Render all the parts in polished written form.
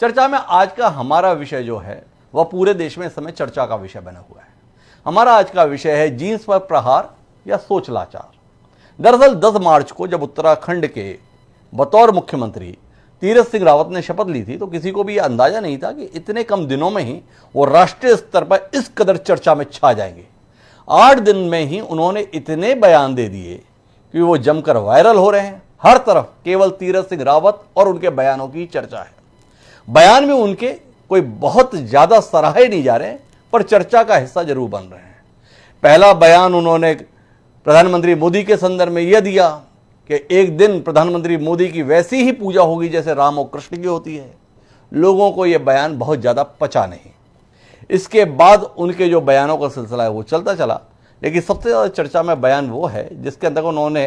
चर्चा में आज का हमारा विषय जो है वह पूरे देश में इस समय चर्चा का विषय बना हुआ है। हमारा आज का विषय है जींस पर प्रहार या सोच लाचार। दरअसल 10 मार्च को जब उत्तराखंड के बतौर मुख्यमंत्री तीरथ सिंह रावत ने शपथ ली थी तो किसी को भी यह अंदाजा नहीं था कि इतने कम दिनों में ही वो राष्ट्रीय स्तर पर इस कदर चर्चा में छा जाएंगे। 8 दिन में ही उन्होंने इतने बयान दे दिए कि वो जमकर वायरल हो रहे हैं। हर तरफ केवल तीरथ सिंह रावत और उनके बयानों की चर्चा है। बयान में उनके कोई बहुत ज्यादा सराहे नहीं जा रहे पर चर्चा का हिस्सा जरूर बन रहे हैं। पहला बयान उन्होंने प्रधानमंत्री मोदी के संदर्भ में यह दिया कि एक दिन प्रधानमंत्री मोदी की वैसी ही पूजा होगी जैसे राम और कृष्ण की होती है। लोगों को यह बयान बहुत ज्यादा पचा नहीं। इसके बाद उनके जो बयानों का सिलसिला है वो चलता चला, लेकिन सबसे ज्यादा चर्चा में बयान वो है जिसके अंदर उन्होंने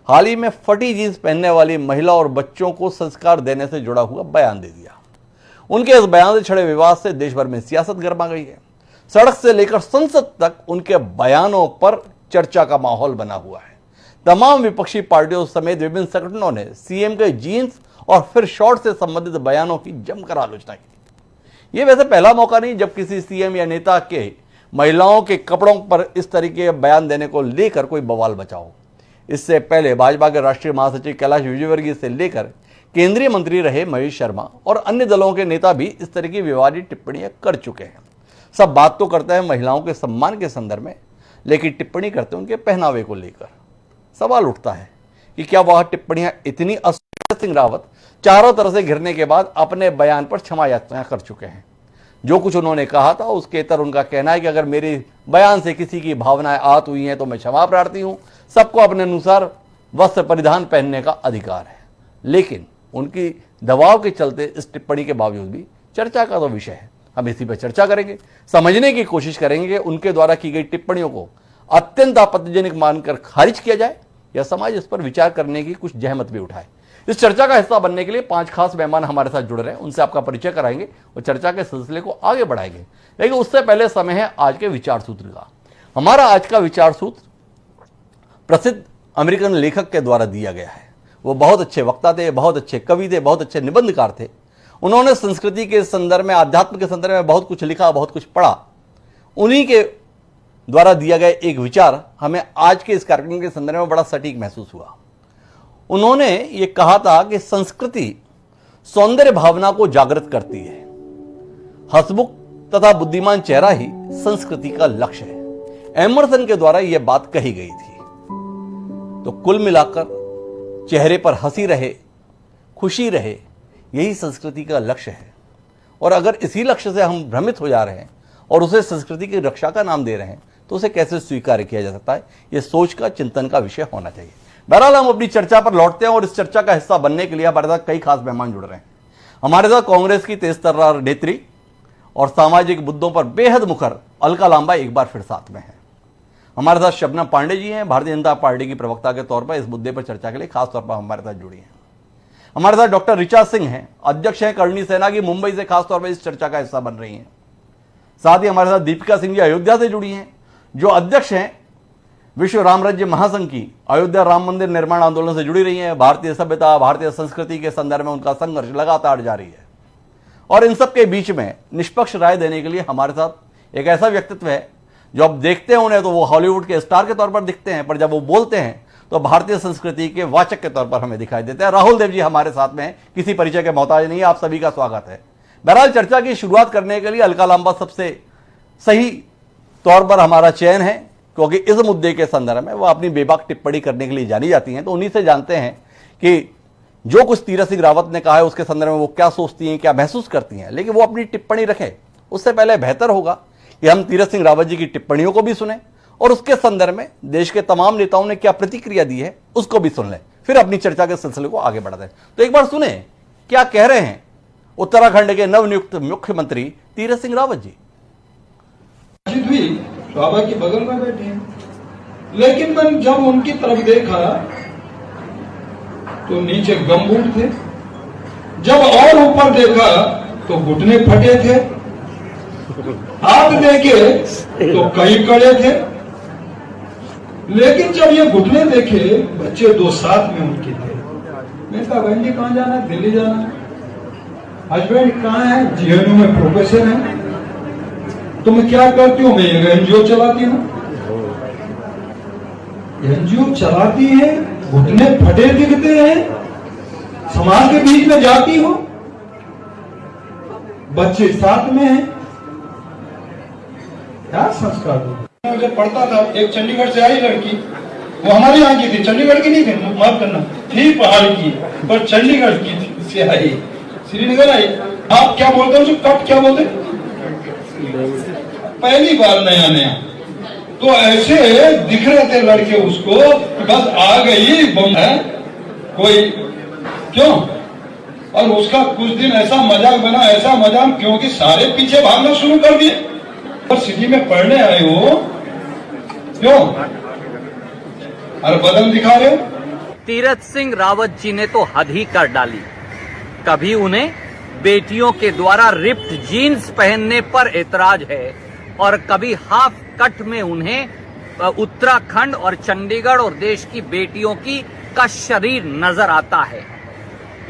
हाल ही में फटी जींस पहनने वाली महिला और बच्चों को संस्कार देने से जुड़ा हुआ बयान दे दिया। उनके इस बयान से छिड़े विवाद से देश भर में सियासत गर्मा गई है। सड़क से लेकर संसद तक उनके बयानों पर चर्चा का माहौल बना हुआ है। तमाम विपक्षी पार्टियों समेत विभिन्न संगठनों ने सीएम के जीन्स और फिर शॉर्ट से संबंधित बयानों की जमकर आलोचना की। यह वैसे पहला मौका नहीं जब किसी सीएम या नेता के महिलाओं के कपड़ों पर इस तरीके के बयान देने को लेकर कोई बवाल बचा हो। इससे पहले भाजपा के राष्ट्रीय महासचिव कैलाश विजयवर्गीय से लेकर केंद्रीय मंत्री रहे महेश शर्मा और अन्य दलों के नेता भी इस तरह की विवादित टिप्पणियां कर चुके हैं। सब बात तो करते हैं महिलाओं के सम्मान के संदर्भ में, लेकिन टिप्पणी करते हैं उनके पहनावे को लेकर। सवाल उठता है कि क्या वह टिप्पणियां इतनी सिंह रावत चारों तरफ से घिरने के बाद अपने बयान पर क्षमा याचना कर चुके हैं। जो कुछ उन्होंने कहा था उसके तर उनका कहना है कि अगर मेरे बयान से किसी की भावनाएं आहत हुई हैं तो मैं क्षमा प्रार्थी हूं। सबको अपने अनुसार वस्त्र परिधान पहनने का अधिकार है। लेकिन उनकी दबाव के चलते इस टिप्पणी के बावजूद भी चर्चा का तो विषय है। हम इसी पर चर्चा करेंगे, समझने की कोशिश करेंगे कि उनके द्वारा की गई टिप्पणियों को अत्यंत आपत्तिजनक मानकर खारिज किया जाए या समाज इस पर विचार करने की कुछ जहमत भी उठाए। इस चर्चा का हिस्सा बनने के लिए 5 खास मेहमान हमारे साथ जुड़ रहे हैं। उनसे आपका परिचय कराएंगे और चर्चा के सिलसिले को आगे बढ़ाएंगे। लेकिन उससे पहले समय है आज के विचार सूत्र का। हमारा आज का विचार सूत्र प्रसिद्ध अमेरिकन लेखक के द्वारा दिया गया है। वो बहुत अच्छे वक्ता थे, बहुत अच्छे कवि थे, बहुत अच्छे निबंधकार थे। उन्होंने संस्कृति के संदर्भ में, अध्यात्म के संदर्भ में बहुत कुछ लिखा, बहुत कुछ पढ़ा। उन्हीं के द्वारा दिया गया एक विचार हमें आज के इस कार्यक्रम के संदर्भ में बड़ा सटीक महसूस हुआ। उन्होंने ये कहा था कि संस्कृति सौंदर्य भावना को जागृत करती है। हंसमुख तथा बुद्धिमान चेहरा ही संस्कृति का लक्ष्य है। एमर्सन के द्वारा यह बात कही गई थी। तो कुल मिलाकर चेहरे पर हंसी रहे, खुशी रहे, यही संस्कृति का लक्ष्य है। और अगर इसी लक्ष्य से हम भ्रमित हो जा रहे हैं और उसे संस्कृति की रक्षा का नाम दे रहे हैं तो उसे कैसे स्वीकार किया जा सकता है? यह सोच का, चिंतन का विषय होना चाहिए। बहरहाल हम अपनी चर्चा पर लौटते हैं और इस चर्चा का हिस्सा बनने के लिए हमारे साथ कई खास मेहमान जुड़ रहे हैं। हमारे साथ कांग्रेस की तेज तर्रार नेत्री और सामाजिक मुद्दों पर बेहद मुखर अलका लांबा एक बार फिर साथ में है। हमारे साथ शबनम पांडे जी हैं, भारतीय जनता पार्टी की प्रवक्ता के तौर पर इस मुद्दे पर चर्चा के लिए खास तौर पर हमारे साथ जुड़ी हैं। हमारे साथ डॉक्टर ऋचा सिंह हैं, अध्यक्ष हैं करणी सेना की, मुंबई से खास तौर पर इस चर्चा का हिस्सा बन रही हैं। साथ ही हमारे साथ दीपिका सिंह जी अयोध्या से जुड़ी हैं, जो अध्यक्ष हैं विश्व राम राज्य महासंघ की, अयोध्या राम मंदिर निर्माण आंदोलन से जुड़ी रही हैं। भारतीय सभ्यता, भारतीय संस्कृति के संदर्भ में उनका संघर्ष लगातार जारी है। और इन सब के बीच में निष्पक्ष राय देने के लिए हमारे साथ एक ऐसा व्यक्तित्व है जो अब देखते हैं उन्हें तो वो हॉलीवुड के स्टार के तौर पर दिखते हैं, पर जब वो बोलते हैं तो भारतीय संस्कृति के वाचक के तौर पर हमें दिखाई देते हैं। राहुल देव जी हमारे साथ में, किसी परिचय के मोहताज नहीं है। आप सभी का स्वागत है। बहरहाल चर्चा की शुरुआत करने के लिए अलका लांबा सबसे सही तौर पर हमारा चयन है, क्योंकि इस मुद्दे के संदर्भ में वो अपनी बेबाक टिप्पणी करने के लिए जानी जाती हैं। तो उन्हीं से जानते हैं कि जो कुछ तीरथ सिंह रावत ने कहा है उसके संदर्भ में वो क्या सोचती हैं, क्या महसूस करती हैं। लेकिन वो अपनी टिप्पणी रखें उससे पहले बेहतर होगा कि हम तीरथ सिंह रावत जी की टिप्पणियों को भी सुने और उसके संदर्भ में देश के तमाम नेताओं ने क्या प्रतिक्रिया दी है उसको भी सुन लें, फिर अपनी चर्चा के सिलसिले को आगे बढ़ाते हैं। तो एक बार सुने क्या कह रहे हैं उत्तराखंड के नवनियुक्त मुख्यमंत्री तीरथ सिंह रावत जी। भी बाबा के बगल में बैठे हैं, लेकिन मैंने जब उनकी तरफ देखा तो नीचे गमबूट थे, जब और ऊपर देखा तो घुटने फटे थे, हाथ देखे तो कई कड़े थे। लेकिन जब ये घुटने देखे, बच्चे 2 साथ में उनके थे। मैं कहा बहन जी कहां जाना है? दिल्ली जाना है। हस्बैंड कहाँ है? जेएनयू में प्रोफेसर है। तो मैं क्या करती हूँ? मैं एक एनजीओ चलाती हूँ। एनजीओ चलाती है, घुटने फटे दिखते हैं, समाज के बीच में जाती हूँ, बच्चे साथ में हैं, क्या संस्कार दो? जब पढ़ता था, एक चंडीगढ़ से आई लड़की, वो हमारे यहाँ की थी, चंडीगढ़ की नहीं थी, माफ करना, थी पहाड़ की, पर चंडीगढ़ की थी, से आई, श्रीनगर आई। आप क्या बोलते हो? कट क्या बोलते? पहली बार नया नया, तो ऐसे दिख रहे थे लड़के उसको, बस आ गई बम है कोई, क्यों? और उसका कुछ दिन ऐसा मजाक बना, ऐसा मजाक, क्योंकि सारे पीछे भागना शुरू कर दिए। और सिटी में पढ़ने आए हो, क्यों? और बदल दिखा रहे हो। तीरथ सिंह रावत जी ने तो हद ही कर डाली। कभी उन्हें बेटियों के द्वारा रिप्ड जीन्स पहनने पर एतराज है और कभी हाफ कट में उन्हें उत्तराखंड और चंडीगढ़ और देश की बेटियों का शरीर नजर आता है।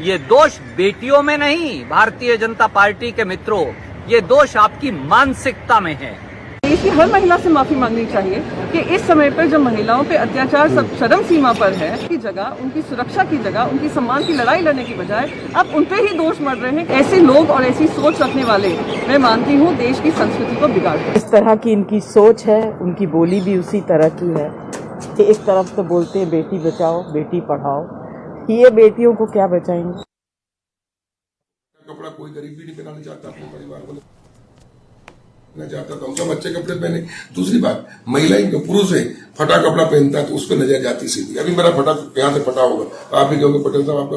ये दोष बेटियों में नहीं, भारतीय जनता पार्टी के मित्रों, ये दोष आपकी मानसिकता में है। देश की हर महिला से माफी मांगनी चाहिए कि इस समय पर जो महिलाओं पे अत्याचार सब चरम सीमा पर है, की जगह, उनकी सुरक्षा की जगह, उनकी सम्मान की लड़ाई लड़ने की बजाय अब उन पे ही दोष मर रहे हैं। ऐसे लोग और ऐसी सोच रखने वाले, मैं मानती हूँ, देश की संस्कृति को बिगाड़ते। इस तरह की इनकी सोच है, उनकी बोली भी उसी तरह की है कि एक तरफ तो बोलते हैं बेटी बचाओ बेटी पढ़ाओ, ये बेटियों को क्या बचाएंगे? कपड़ा कोई गरीब भी नहीं पहनाना चाहता अपने परिवार को, मैं चाहता था हम सब अच्छे कपड़े पहने। दूसरी बात, महिलाएं जो पुरुष है फटा कपड़ा पहनता है तो उस पर नजर जाती सीधी। अभी मेरा फटा यहाँ से फटा होगा तो आप भी कहोगे पटेल साहब आपका,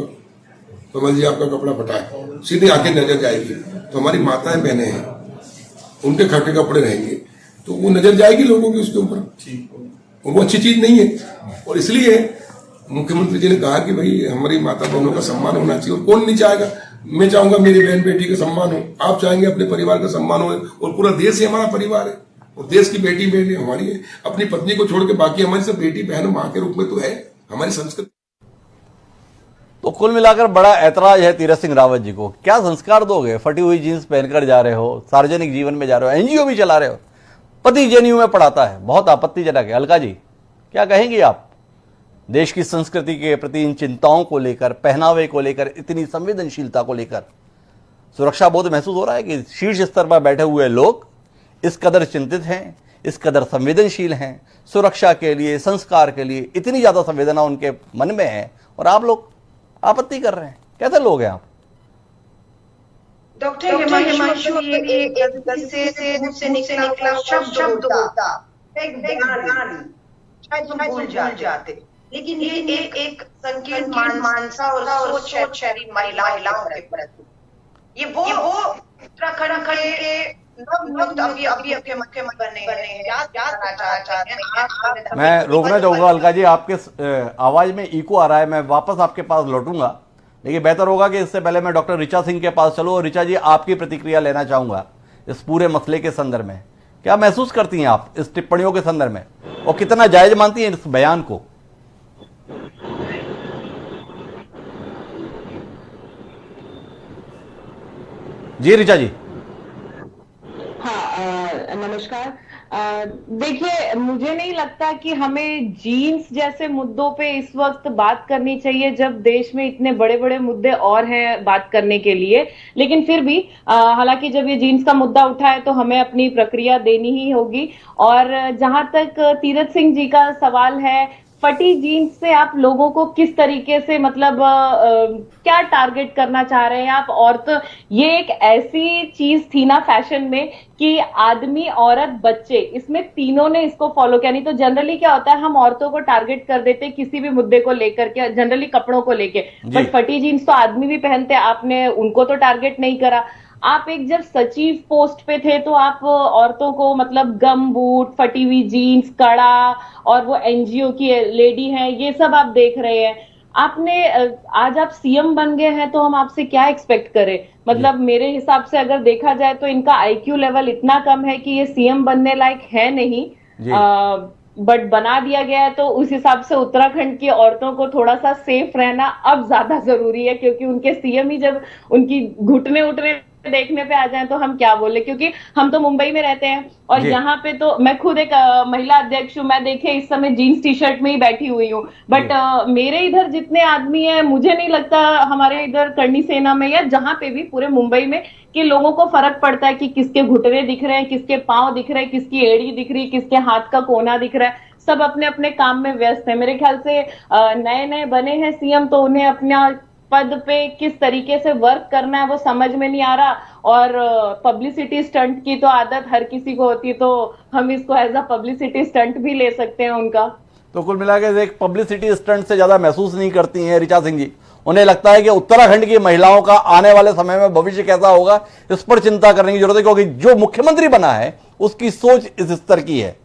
कमल जी आपका कपड़ा फटा है, सीधी आंखें नजर जाएगी। तो हमारी माताएं बहनें हैं, उनके खटे कपड़े रहेंगे तो वो नजर जाएगी लोगों की उसके ऊपर, वो अच्छी चीज नहीं है। और इसलिए मुख्यमंत्री जी ने कहा कि भाई हमारी माता बहनों का सम्मान होना चाहिए। और कौन नहीं चाहेगा? मैं चाहूंगा मेरी बहन बेटी का सम्मान हो, आप चाहेंगे अपने परिवार का सम्मान हो, और पूरा देश ही हमारा परिवार है और देश की बेटी बहन हमारी है। अपनी पत्नी को छोड़ के बाकी हमारी सब बेटी बहन मां के रूप में तो है हमारी संस्कृति। तो कुल मिलाकर बड़ा ऐतराज है तीरथ सिंह रावत जी को। क्या संस्कार दोगे? फटी हुई जीन्स पहनकर जा रहे हो, सार्वजनिक जीवन में जा रहे हो, एनजीओ भी चला रहे हो, पति जेएनयू में पढ़ाता है, बहुत आपत्तिजनक है। अलका जी क्या कहेंगी आप देश की संस्कृति के प्रति इन चिंताओं को लेकर, पहनावे को लेकर, इतनी संवेदनशीलता को लेकर? सुरक्षा बोध महसूस हो रहा है कि शीर्ष स्तर पर बैठे हुए लोग इस कदर चिंतित हैं, इस कदर संवेदनशील हैं, सुरक्षा के लिए, संस्कार के लिए इतनी ज्यादा संवेदना उनके मन में है, और आप लोग आपत्ति कर रहे हैं। कैसे लोग हैं आप? डॉक्टर हिमांशु ये एक गद्दे से मुंह से निकला शब्द होता, एक बयान, शायद हम भूल जाते, लेकिन ये एक संकीर्ण मानसा और सोच है महिलाओं के प्रति। ये वो उत्तराखंड के अभी मुख्यमंत्री बने हैं, याद करना चाहते हैं। मैं रोकना चाहूंगा अलका जी, आपके आवाज में इको आ रहा है, मैं वापस आपके पास लौटूंगा, लेकिन बेहतर होगा कि इससे पहले मैं डॉक्टर ऋचा सिंह के पास चलूं। और ऋचा जी, आपकी प्रतिक्रिया लेना चाहूंगा इस पूरे मसले के संदर्भ में। क्या महसूस करती हैं आप इस टिप्पणियों के संदर्भ में, और कितना जायज मानती हैं इस बयान को? जी ऋचा जी। हाँ, नमस्कार। देखिए, मुझे नहीं लगता कि हमें जीन्स जैसे मुद्दों पे इस वक्त बात करनी चाहिए जब देश में इतने बड़े बड़े मुद्दे और हैं बात करने के लिए। लेकिन फिर भी हालांकि जब ये जीन्स का मुद्दा उठा है तो हमें अपनी प्रक्रिया देनी ही होगी। और जहां तक तीरथ सिंह जी का सवाल है, फटी जीन्स से आप लोगों को किस तरीके से, मतलब क्या टारगेट करना चाह रहे हैं आप? और तो ये एक ऐसी चीज थी ना फैशन में कि आदमी, औरत, बच्चे, इसमें तीनों ने इसको फॉलो किया। नहीं तो जनरली क्या होता है, हम औरतों को टारगेट कर देते किसी भी मुद्दे को लेकर के, जनरली कपड़ों को लेके, बट फटी जीन्स तो आदमी भी पहनते, आपने उनको तो टारगेट नहीं करा। आप एक जब सचिव पोस्ट पे थे तो आप औरतों को, मतलब गम बूट, फटी हुई जीन्स, कड़ा, और वो एनजीओ की लेडी हैं, ये सब आप देख रहे हैं। आपने आज आप सीएम बन गए हैं तो हम आपसे क्या एक्सपेक्ट करें? मतलब मेरे हिसाब से अगर देखा जाए तो इनका आईक्यू लेवल इतना कम है कि ये सीएम बनने लायक है नहीं। बट बना दिया गया है, तो उस हिसाब से उत्तराखंड की औरतों को थोड़ा सा सेफ रहना अब ज्यादा जरूरी है, क्योंकि उनके सीएम ही जब उनकी घुटने उठने देखने पे आ जाए तो हम क्या बोले, क्योंकि हम तो मुंबई में रहते हैं और यहाँ पे तो मैं खुद एक महिला अध्यक्ष हूँ। मैं देखे इस समय जीन्स टी शर्ट में ही बैठी हुई हूँ, बट मेरे इधर जितने आदमी हैं, मुझे नहीं लगता हमारे इधर करनी सेना में या जहां पे भी पूरे मुंबई में कि लोगों को फर्क पड़ता है कि किसके घुटने दिख रहे हैं, किसके पांव दिख रहे हैं, किसकी एड़ी दिख रही है, किसके हाथ का कोना दिख रहा है। सब अपने अपने काम में व्यस्त है। मेरे ख्याल से नए नए बने हैं सीएम, तो उन्हें अपना पद पे किस तरीके से वर्क करना है वो समझ में नहीं आ रहा। और पब्लिसिटी स्टंट की तो आदत हर किसी को होती है, तो हम इसको एज अ पब्लिसिटी स्टंट भी ले सकते हैं उनका। तो कुल मिलाकर एक पब्लिसिटी स्टंट से ज्यादा महसूस नहीं करती हैं ऋचा सिंह जी। उन्हें लगता है कि उत्तराखंड की महिलाओं का आने वाले समय में भविष्य कैसा होगा, इस पर चिंता करने की जरूरत है, क्योंकि जो मुख्यमंत्री बना है उसकी सोच इस स्तर की है।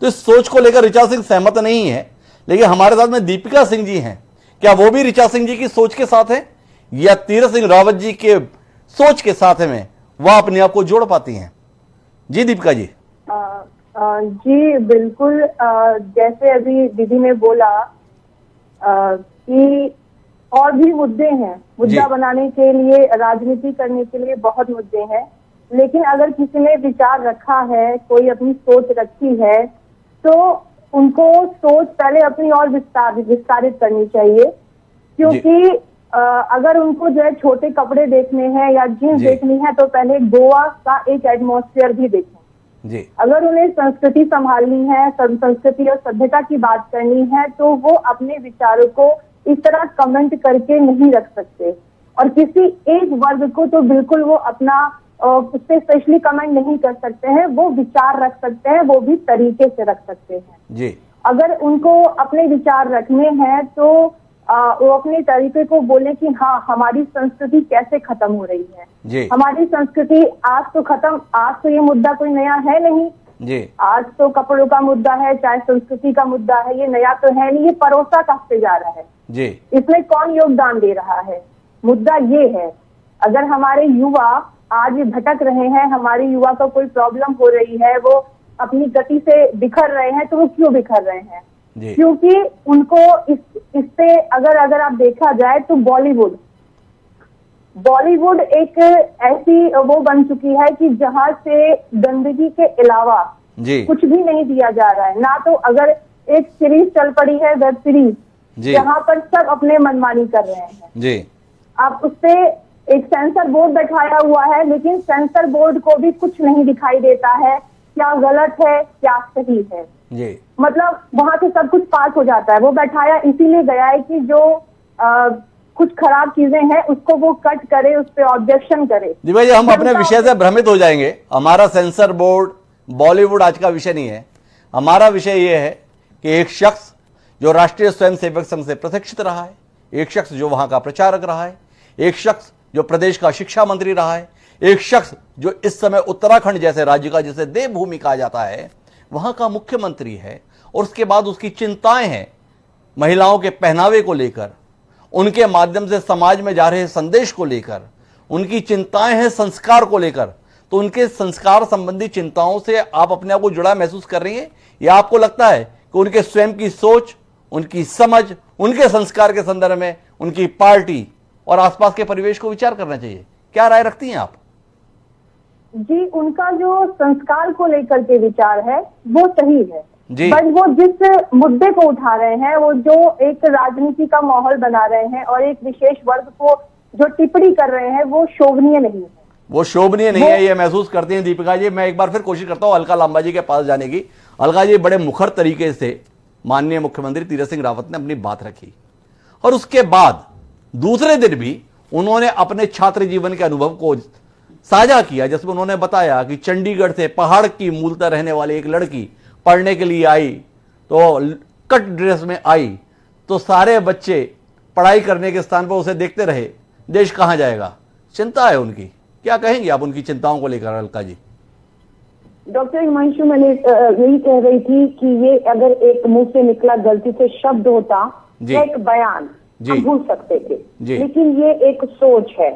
तो इस सोच को लेकर ऋचा सिंह सहमत नहीं है। लेकिन हमारे साथ में दीपिका सिंह जी हैं, क्या वो भी ऋचा सिंह जी की सोच के साथ है या तीरथ सिंह रावत जी के सोच के साथ में वह अपने आप को जोड़ पाती हैं? जी दीपिका जी। जी बिल्कुल, जैसे अभी दीदी ने बोला कि और भी मुद्दे हैं, मुद्दा बनाने के लिए, राजनीति करने के लिए बहुत मुद्दे हैं, लेकिन अगर किसी ने विचार रखा है, कोई अपनी सोच रखी है, तो उनको सोच पहले अपनी और विस्तारित करनी चाहिए। क्योंकि अगर उनको जो है छोटे कपड़े देखने हैं या जीन्स देखनी है तो पहले गोवा का एक एटमॉस्फेयर भी देखें। जी। अगर उन्हें संस्कृति संभालनी है, संस्कृति और सभ्यता की बात करनी है, तो वो अपने विचारों को इस तरह कमेंट करके नहीं रख सकते। और किसी एक वर्ग को तो बिल्कुल वो अपना उस पर स्पेशली कमेंट नहीं कर सकते हैं, वो विचार रख सकते हैं, वो भी तरीके से रख सकते हैं। जी। अगर उनको अपने विचार रखने हैं तो वो अपने तरीके को बोले कि हाँ, हमारी संस्कृति कैसे खत्म हो रही है। जी। हमारी संस्कृति आज तो ये मुद्दा कोई नया है नहीं। जी। आज तो कपड़ों का मुद्दा है, चाहे संस्कृति का मुद्दा है, ये नया तो है नहीं, ये परोसा कहाँ जा रहा है। जी। इसमें कौन योगदान दे रहा है? मुद्दा ये है, अगर हमारे युवा आज भटक रहे हैं, हमारे युवा को कोई प्रॉब्लम हो रही है, वो अपनी गति से बिखर रहे हैं, तो वो क्यों बिखर रहे हैं? क्योंकि उनको इससे अगर आप देखा जाए तो बॉलीवुड एक ऐसी वो बन चुकी है कि जहां से गंदगी के अलावा कुछ भी नहीं दिया जा रहा है। ना तो अगर एक सीरीज चल पड़ी है, वेब सीरीज, जहां पर सब अपने मनमानी कर रहे हैं। आप उससे एक सेंसर बोर्ड बैठाया हुआ है, लेकिन सेंसर बोर्ड को भी कुछ नहीं दिखाई देता है क्या गलत है क्या सही है। मतलब वहां से सब कुछ पास हो जाता है। वो बैठाया इसीलिए गया है कि जो कुछ खराब चीजें हैं उसको वो कट करे, उस पर ऑब्जेक्शन करे। जी भाई, हम अपने विषय से भ्रमित हो जाएंगे। हमारा सेंसर बोर्ड, बॉलीवुड आज का विषय नहीं है। हमारा विषय यह है कि एक शख्स जो राष्ट्रीय स्वयंसेवक संघ से प्रशिक्षित रहा है, एक शख्स जो वहां का प्रचारक रहा है, एक शख्स जो प्रदेश का शिक्षा मंत्री रहा है, एक शख्स जो इस समय उत्तराखंड जैसे राज्य का, जिसे देवभूमि कहा जाता है, वहां का मुख्यमंत्री है। और उसके बाद उसकी चिंताएं हैं महिलाओं के पहनावे को लेकर, उनके माध्यम से समाज में जा रहे संदेश को लेकर, उनकी चिंताएं हैं संस्कार को लेकर। तो उनके संस्कार संबंधी चिंताओं से आप अपने आप को जुड़ा महसूस कर रही हैं, या आपको लगता है कि उनके स्वयं की सोच, उनकी समझ, उनके संस्कार के संदर्भ में उनकी पार्टी और आसपास के परिवेश को विचार करना चाहिए? क्या राय रखती हैं आप? जी, उनका जो संस्कार को लेकर के विचार है वो सही है, बट वो जिस मुद्दे को उठा रहे हैं, वो जो एक राजनीति का माहौल बना रहे हैं और एक विशेष वर्ग को जो टिप्पणी कर रहे हैं, वो शोभनीय नहीं है। वो शोभनीय नहीं है, ये महसूस करती हैं दीपिका जी। मैं एक बार फिर कोशिश करता हूं अलका लांबा जी के पास जाने की। अलका जी, बड़े मुखर तरीके से माननीय मुख्यमंत्री तीरथ सिंह रावत ने अपनी बात रखी और उसके बाद दूसरे दिन भी उन्होंने अपने छात्र जीवन के अनुभव को साझा किया, जिसमें उन्होंने बताया कि चंडीगढ़ से पहाड़ की मूलतः रहने वाली एक लड़की पढ़ने के लिए आई, तो कट ड्रेस में आई, तो सारे बच्चे पढ़ाई करने के स्थान पर उसे देखते रहे। देश कहां जाएगा? चिंता है उनकी। क्या कहेंगे आप उनकी चिंताओं को लेकर अलका जी? डॉक्टर हिमांशु, मैंने यही कह रही थी कि ये अगर एक मुंह से निकला गलती से शब्द होता, एक बयान, हम भूल सकते थे, लेकिन ये एक सोच है।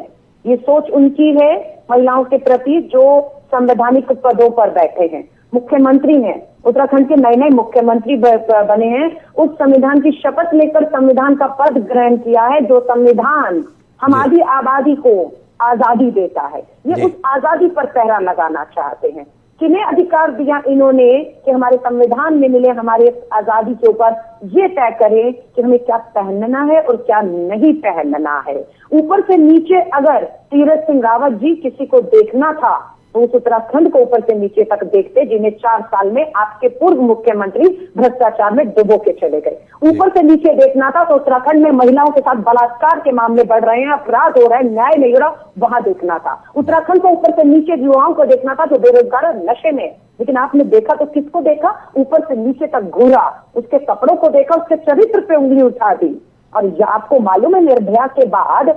ये सोच उनकी है महिलाओं के प्रति जो संवैधानिक पदों पर बैठे हैं, मुख्यमंत्री हैं, उत्तराखंड के नए नए मुख्यमंत्री बने हैं, उस संविधान की शपथ लेकर संविधान का पद ग्रहण किया है, जो संविधान हमारी आबादी को आजादी देता है। ये उस आजादी पर पहरा लगाना चाहते हैं। किन्हें अधिकार दिया इन्होंने कि हमारे संविधान में मिले हमारे आजादी के ऊपर ये तय करें कि हमें क्या पहनना है और क्या नहीं पहनना है। ऊपर से नीचे अगर तीरथ सिंह रावत जी किसी को देखना था तो उस उत्तराखंड को ऊपर से नीचे तक देखते, जिन्हें 4 साल में आपके पूर्व मुख्यमंत्री भ्रष्टाचार में डुबो के चले गए। ऊपर से नीचे देखना था तो उत्तराखंड में महिलाओं के साथ बलात्कार के मामले बढ़ रहे हैं, अपराध हो रहे हैं, न्याय नहीं हो रहा, वहां देखना था। उत्तराखंड को ऊपर से नीचे युवाओं को देखना था जो बेरोजगार और नशे में। लेकिन आपने देखा तो किसको देखा? ऊपर से नीचे तक घूरा, उसके कपड़ों को देखा, उसके चरित्र पे उंगली उठा दी। और आपको मालूम है निर्भया के बाद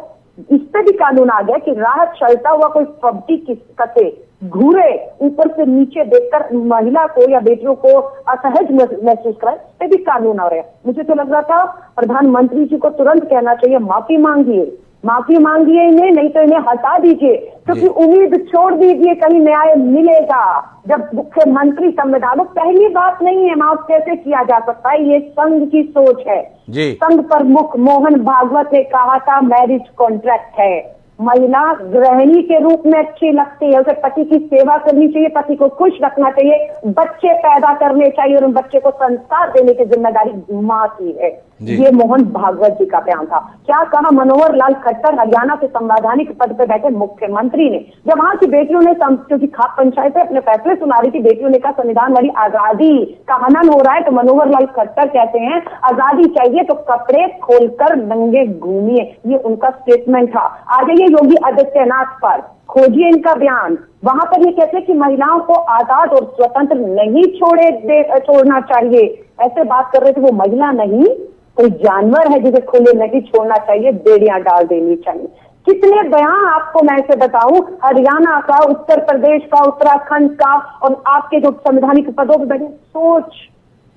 इस पे भी कानून आ गया कि राह चलता हुआ कोई पब्जी किसकते घूरे, ऊपर से नीचे देखकर महिला को या बेटियों को असहज महसूस कराए, इस पे भी कानून आ रहा है। मुझे तो लग रहा था प्रधानमंत्री जी को तुरंत कहना चाहिए माफी मांगिए इन्हें, नहीं तो इन्हें हटा दीजिए, क्योंकि उम्मीद छोड़ दीजिए कहीं न्याय मिलेगा। जब मुख्यमंत्री संविधान, पहली बात नहीं है, माफ कैसे किया जा सकता है, ये संघ की सोच है। संघ प्रमुख मोहन भागवत ने कहा था मैरिज कॉन्ट्रैक्ट है। महिला गृहिणी के रूप में अच्छी लगती है, उसे पति की सेवा करनी चाहिए, पति को खुश रखना चाहिए, बच्चे पैदा करने चाहिए और उन बच्चे को संस्कार देने की जिम्मेदारी माँ की है। ये मोहन भागवत जी का बयान था। क्या कहा मनोहर लाल खट्टर, हरियाणा के संवैधानिक पद पर बैठे मुख्यमंत्री ने, जब वहां की बेटियों ने, क्योंकि खाप पंचायत में अपने फैसले सुना रही थी, बेटियों ने कहा संविधान वाली आजादी का हनन हो रहा है, तो मनोहर लाल खट्टर कहते हैं आजादी चाहिए तो कपड़े खोलकर नंगे घूमिए। ये उनका स्टेटमेंट था। आगे योगी आदित्यनाथ पर खोजिए इनका बयान। वहां पर ये कहते हैं कि महिलाओं को आजाद और स्वतंत्र नहीं छोड़ना चाहिए। ऐसे बात कर रहे थे, वो महिला नहीं कोई जानवर है जिसे खुले नहीं छोड़ना चाहिए, बेड़ियां डाल देनी चाहिए। कितने बयान आपको मैं ऐसे बताऊं, हरियाणा का, उत्तर प्रदेश का, उत्तराखंड का, और आपके जो संवैधानिक पदों पर बैठे सोच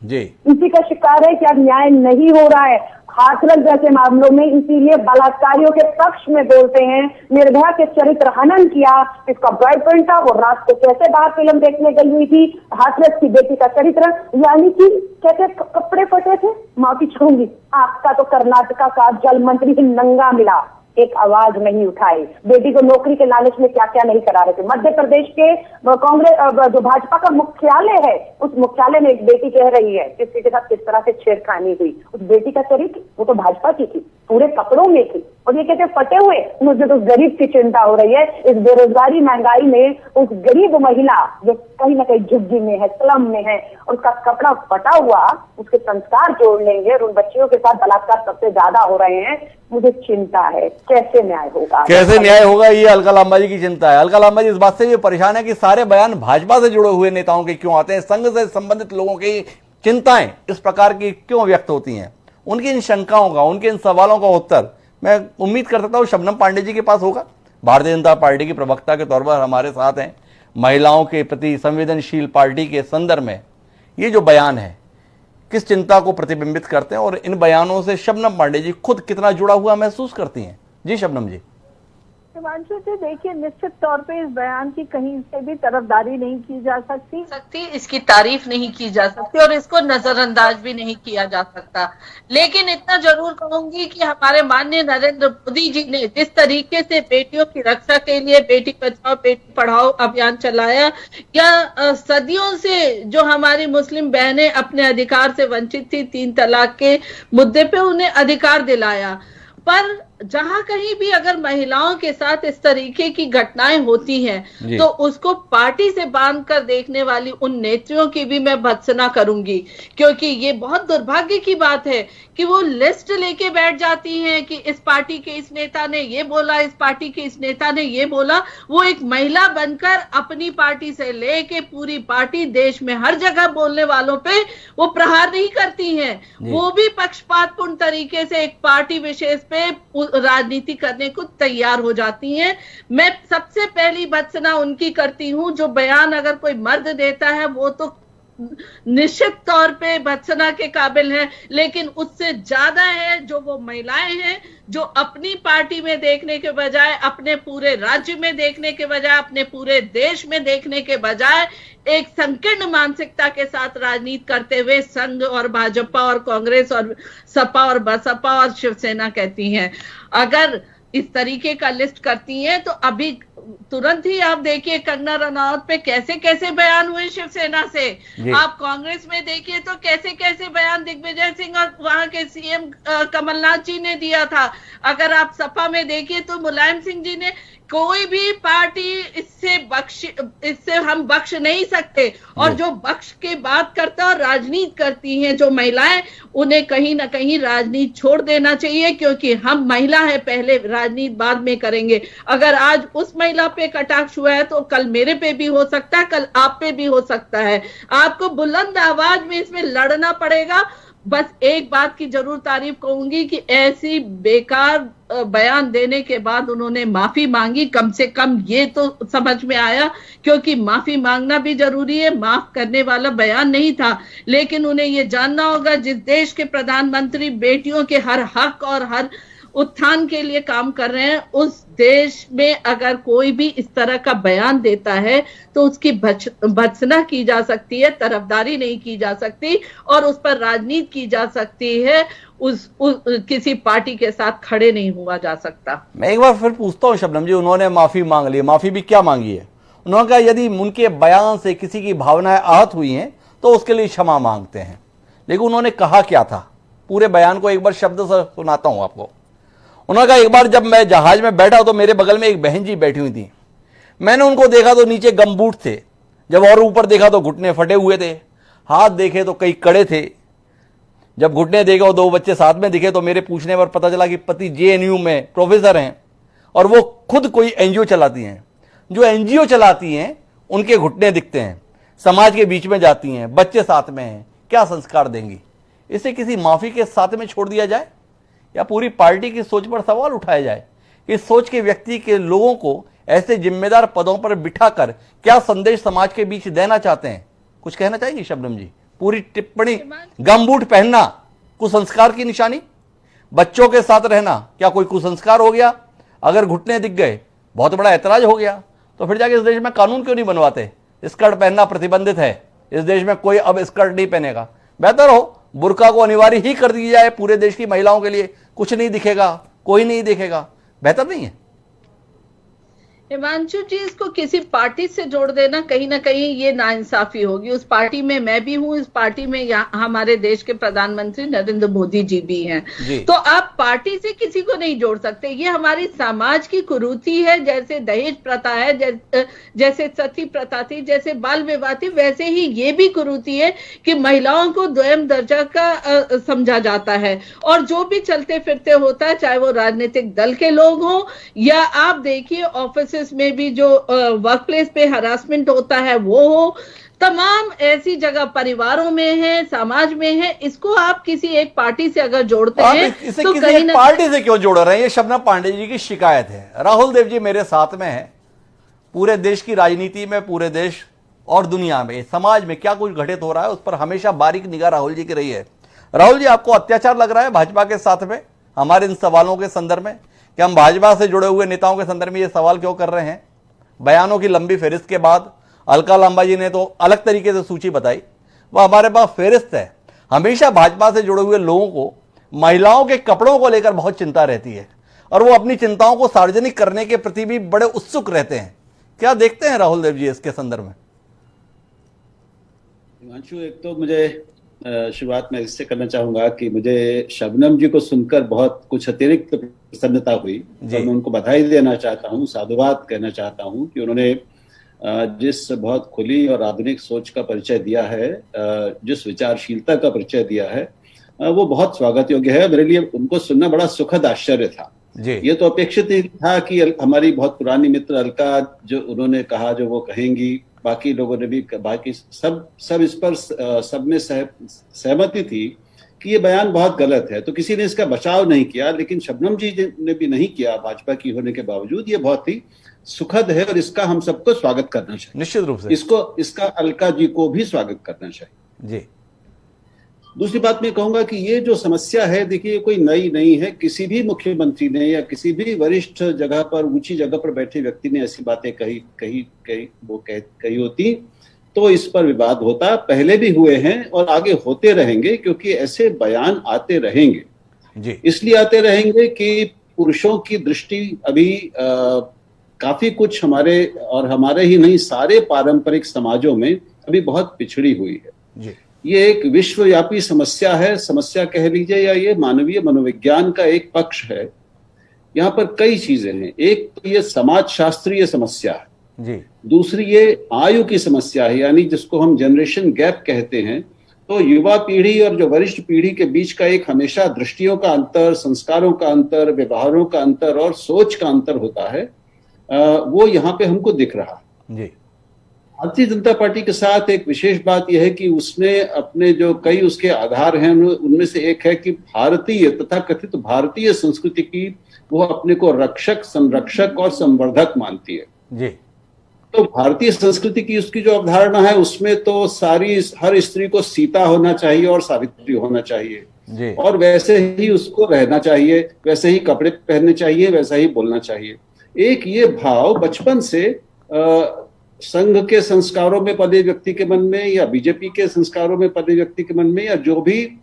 इसी का शिकार है कि अब न्याय नहीं हो रहा है। हाथरस जैसे मामलों में इसीलिए बलात्कारियों के पक्ष में बोलते हैं। निर्भया के चरित्र हनन किया, इसका बॉयफ्रेंड था, वो रात को कैसे बाहर फिल्म देखने गई हुई थी, हाथरस की बेटी का चरित्र, यानी कि कैसे कपड़े फटे थे। माफी चाहूंगी, आपका तो कर्नाटका का जल मंत्री ही नंगा मिला, एक आवाज नहीं उठाई। बेटी को नौकरी के लालच में क्या क्या नहीं करा रहे थे। मध्य प्रदेश के कांग्रेस जो भाजपा का मुख्यालय है, उस मुख्यालय में एक बेटी कह रही है किसी के साथ किस तरह से छेड़खानी हुई। उस बेटी का चरित्र, वो तो भाजपा की थी, पूरे कपड़ों में थी, और ये कहते फटे हुए। मुझे तो गरीब की चिंता हो रही है इस बेरोजगारी महंगाई में। उस गरीब महिला जो कहीं ना कहीं झुग्गी में है, स्लम में है, और उसका कपड़ा फटा हुआ, उसके संस्कार जोड़ लेंगे और उन बच्चियों के साथ बलात्कार सबसे ज्यादा हो रहे हैं। मुझे चिंता है कैसे न्याय होगा, ये अलका लांबा जी की चिंता है। अलका लांबा जी इस बात से भी परेशान है कि सारे बयान भाजपा से जुड़े हुए नेताओं के क्यों आते हैं, संघ से संबंधित लोगों की चिंताएं इस प्रकार की क्यों व्यक्त होती हैं। उनकी इन शंकाओं का, उनके इन सवालों का उत्तर मैं उम्मीद कर सकता हूं शबनम पांडे जी के पास होगा। भारतीय जनता पार्टी की प्रवक्ता के तौर पर हमारे साथ हैं। महिलाओं के प्रति संवेदनशील पार्टी के संदर्भ में ये जो बयान है किस चिंता को प्रतिबिंबित करते हैं, और इन बयानों से शबनम पांडे जी खुद कितना जुड़ा हुआ महसूस करती हैं। जी शबनम जी। हिमांशु जी, देखिए निश्चित तौर पे इस बयान की कहीं से भी तरफदारी नहीं की जा सकती, इसकी तारीफ नहीं की जा सकती और इसको नजरअंदाज भी नहीं किया जा सकता। लेकिन इतना जरूर कहूंगी कि हमारे माननीय नरेंद्र मोदी जी ने जिस तरीके से बेटियों की रक्षा के लिए बेटी बचाओ बेटी पढ़ाओ अभियान चलाया, या सदियों से जो हमारी मुस्लिम बहनें अपने अधिकार से वंचित थी, 3 तलाक के मुद्दे पे उन्हें अधिकार दिलाया, पर जहां कहीं भी अगर महिलाओं के साथ इस तरीके की घटनाएं होती हैं तो उसको पार्टी से बांध कर देखने वाली उन नेत्रियों की भी मैं भत्सना करूंगी, क्योंकि ये बहुत दुर्भाग्य की बात है कि वो लिस्ट लेके बैठ जाती हैं कि इस पार्टी के इस नेता ने ये बोला, इस पार्टी के इस नेता ने ये बोला। वो एक महिला बनकर अपनी पार्टी से लेके पूरी पार्टी देश में हर जगह बोलने वालों पे वो प्रहार नहीं करती हैं, वो भी पक्षपातपूर्ण तरीके से एक पार्टी विशेष पे राजनीति करने को तैयार हो जाती हैं। मैं सबसे पहली भत्सना उनकी करती हूं जो बयान अगर कोई मर्द देता है वो तो निश्चित तौर पे भत्सना के काबिल है, लेकिन उससे ज्यादा है जो वो महिलाएं हैं जो अपनी पार्टी में देखने के बजाय, अपने पूरे राज्य में देखने के बजाय, अपने पूरे देश में देखने के बजाय एक संकीर्ण मानसिकता के साथ राजनीति करते हुए संघ और भाजपा और कांग्रेस और सपा और बसपा और शिवसेना कहती हैं। अगर इस तरीके का लिस्ट करती हैं तो अभी तुरंत ही आप देखिए कंगना रनौत पे कैसे कैसे बयान हुए शिवसेना से, आप कांग्रेस में देखिए तो कैसे कैसे बयान दिग्विजय सिंह और वहां के सीएम कमलनाथ जी ने दिया था। अगर आप सपा में देखिए तो मुलायम सिंह जी ने, कोई भी पार्टी इससे हम बख्श नहीं सकते, और जो बख्श के बात करता और राजनीति करती हैं जो महिलाएं, उन्हें कहीं ना कहीं राजनीति छोड़ देना चाहिए, क्योंकि हम महिला है, पहले राजनीति बाद में करेंगे। अगर आज उस महिला पे कटाक्ष हुआ है तो कल मेरे पे भी हो सकता है, कल आप पे भी हो सकता है। आपको बुलंद आवाज में इसमें लड़ना पड़ेगा। बस एक बात की जरूर तारीफ कहूंगी कि ऐसी बेकार बयान देने के बाद उन्होंने माफी मांगी, कम से कम ये तो समझ में आया, क्योंकि माफी मांगना भी जरूरी है, माफ करने वाला बयान नहीं था। लेकिन उन्हें ये जानना होगा, जिस देश के प्रधानमंत्री बेटियों के हर हक और हर उत्थान के लिए काम कर रहे हैं, उस देश में अगर कोई भी इस तरह का बयान देता है तो उसकी भत्सना की जा सकती है, तरफदारी नहीं की जा सकती, और उस पर राजनीति की जा सकती है, किसी पार्टी के साथ खड़े नहीं हुआ जा सकता। मैं एक बार फिर पूछता हूँ शबनम जी, उन्होंने माफी मांग ली, माफी भी क्या मांगी है? उन्होंने कहा यदि उनके बयान से किसी की भावनाएं आहत हुई हैं तो उसके लिए क्षमा मांगते हैं। लेकिन उन्होंने कहा क्या था? पूरे बयान को एक बार शब्द से सुनाता हूं आपको। उन्होंने कहा, एक बार जब मैं जहाज में बैठा तो मेरे बगल में एक बहन जी बैठी हुई थी। मैंने उनको देखा तो नीचे गमबूट थे, जब और ऊपर देखा तो घुटने फटे हुए थे, हाथ देखे तो कई कड़े थे। जब घुटने देखे और 2 बच्चे साथ में दिखे तो मेरे पूछने पर पता चला कि पति जेएनयू में प्रोफेसर हैं और वो खुद कोई एनजीओ चलाती हैं। जो एनजीओ चलाती हैं उनके घुटने दिखते हैं, समाज के बीच में जाती हैं, बच्चे साथ में हैं, क्या संस्कार देंगी? इसे किसी माफी के साथ में छोड़ दिया जाए या पूरी पार्टी की सोच पर सवाल उठाया जाए? इस सोच के व्यक्ति के लोगों को ऐसे जिम्मेदार पदों पर बिठाकर क्या संदेश समाज के बीच देना चाहते हैं? कुछ कहना चाहेंगी शबनम जी? पूरी टिप्पणी, गमबूट पहनना कुसंस्कार की निशानी, बच्चों के साथ रहना क्या कोई कुसंस्कार हो गया? अगर घुटने दिख गए, बहुत बड़ा ऐतराज हो गया, तो फिर जाके इस देश में कानून क्यों नहीं बनवाते? स्कर्ट पहनना प्रतिबंधित है, इस देश में कोई अब स्कर्ट नहीं पहनेगा। बेहतर हो बुर्का को अनिवार्य ही कर दी जाए पूरे देश की महिलाओं के लिए, कुछ नहीं दिखेगा, कोई नहीं दिखेगा। बेहतर नहीं है? हिमांशु जी, इसको किसी पार्टी से जोड़ देना कहीं ना कहीं ये नाइंसाफी होगी। उस पार्टी में मैं भी हूं, इस पार्टी में हमारे देश के प्रधानमंत्री नरेंद्र मोदी जी भी हैं, तो आप पार्टी से किसी को नहीं जोड़ सकते। ये हमारी समाज की कुरीति है। जैसे दहेज प्रथा है, जैसे सती प्रथा थी, जैसे बाल विवाह थी, वैसे ही ये भी कुरीति है कि महिलाओं को द्वयम दर्जा का समझा जाता है। और जो भी चलते फिरते होता है, चाहे वो राजनीतिक दल के लोग हों या आप देखिए ऑफिस में भी जो वर्क प्लेस पे हरासमेंट होता है वो हो, तमाम ऐसी जगह परिवारों में है, समाज में है। इसको आप किसी एक पार्टी से अगर जोड़ते हैं इसे तो किसी एक पार्टी से क्यों जोड़ रहे हैं? ये शबनम पांडे जी की शिकायत है। राहुल देव जी मेरे साथ में है। पूरे देश की राजनीति में, पूरे देश और दुनिया में, समाज में क्या कुछ घटित हो रहा है उस पर हमेशा बारीक निगाह राहुल जी की रही है। राहुल जी, आपको अत्याचार लग रहा है भाजपा के साथ में हमारे इन सवालों के संदर्भ में? कि हम भाजपा से जुड़े हुए नेताओं के संदर्भ में ये सवाल क्यों कर रहे हैं? बयानों की लंबी फेरिस्त के बाद अलका लांबा जी ने तो अलग तरीके से सूची बताई, वह हमारे पास फेरिस्त है। हमेशा भाजपा से जुड़े हुए लोगों को महिलाओं के कपड़ों को लेकर बहुत चिंता रहती है और वो अपनी चिंताओं को सार्वजनिक करने के प्रति भी बड़े उत्सुक रहते हैं। क्या देखते हैं राहुल देव जी इसके संदर्भ में? हिमांशु, एक तो मुझे शुरुआत में इससे करना चाहूंगा कि मुझे शबनम जी को सुनकर बहुत कुछ अतिरिक्त प्रसन्नता हुई। तो मैं उनको बधाई देना चाहता हूं, साधुवाद कहना चाहता हूं कि उन्होंने जिस बहुत खुली और आधुनिक सोच का परिचय दिया है, जिस विचारशीलता का परिचय दिया है, वो बहुत स्वागत योग्य है। मेरे लिए उनको सुनना बड़ा सुखद आश्चर्य था। ये तो अपेक्षित ही था कि हमारी बहुत पुरानी मित्र अलका जो उन्होंने कहा, जो वो कहेंगी, बाकी लोगों ने भी, बाकी सब इस पर सब में सहमति थी कि ये बयान बहुत गलत है। तो किसी ने इसका बचाव नहीं किया, लेकिन शबनम जी ने भी नहीं किया भाजपा की होने के बावजूद। ये बहुत ही सुखद है और इसका हम सबको स्वागत करना चाहिए। निश्चित रूप से इसका अलका जी को भी स्वागत करना चाहिए जी। दूसरी बात मैं कहूंगा कि ये जो समस्या है, देखिए कोई नई नहीं है। किसी भी मुख्यमंत्री ने या किसी भी वरिष्ठ जगह पर, ऊंची जगह पर बैठे व्यक्ति ने ऐसी बातें कही होती तो इस पर विवाद होता। पहले भी हुए हैं और आगे होते रहेंगे, क्योंकि ऐसे बयान आते रहेंगे जी। इसलिए आते रहेंगे कि पुरुषों की दृष्टि अभी काफी कुछ हमारे ही नहीं, सारे पारंपरिक समाजों में अभी बहुत पिछड़ी हुई है जी। ये एक विश्वव्यापी समस्या है, समस्या कह लीजिए, या ये मानवीय मनोविज्ञान का एक पक्ष है। यहाँ पर कई चीजें हैं। एक तो ये समाज शास्त्रीय समस्या है जी। दूसरी ये आयु की समस्या है, यानी जिसको हम जनरेशन गैप कहते हैं। तो युवा पीढ़ी और जो वरिष्ठ पीढ़ी के बीच का एक हमेशा दृष्टियों का अंतर, संस्कारों का अंतर, व्यवहारों का अंतर और सोच का अंतर होता है, वो यहाँ पे हमको दिख रहा है जी। भारतीय जनता पार्टी के साथ एक विशेष बात यह है कि उसने अपने जो कई उसके आधार हैं, उनमें से एक है कि भारतीय तथा कथित भारतीय संस्कृति की वो अपने को रक्षक, संरक्षक और संवर्धक मानती है जी। तो भारतीय संस्कृति की उसकी जो अवधारणा है उसमें तो हर स्त्री को सीता होना चाहिए और सावित्री होना चाहिए जी। और वैसे ही उसको रहना चाहिए, वैसे ही कपड़े पहनने चाहिए, वैसा ही बोलना चाहिए। एक ये भाव बचपन से संघ के संस्कारों में पले व्यक्ति के मन में या बीजेपी के संस्कारों में पले व्यक्ति के मन में या जो भी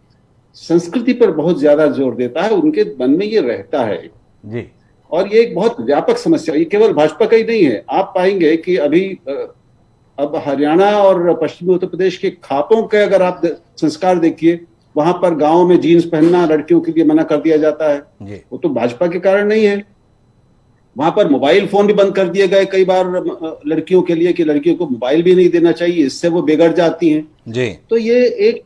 संस्कृति पर बहुत ज्यादा जोर देता है उनके मन में ये रहता है जी। और ये एक बहुत व्यापक समस्या, ये केवल भाजपा का ही नहीं है। आप पाएंगे कि अभी अब हरियाणा और पश्चिमी उत्तर प्रदेश के खापों के अगर आप संस्कार देखिए, वहां पर गांव में जीन्स पहनना लड़कियों के लिए मना कर दिया जाता है जी। वो तो भाजपा के कारण नहीं है। वहां पर मोबाइल फोन भी बंद कर दिए गए कई बार लड़कियों के लिए कि लड़कियों को मोबाइल भी नहीं देना चाहिए, इससे वो बिगड़ जाती हैं जी। तो ये एक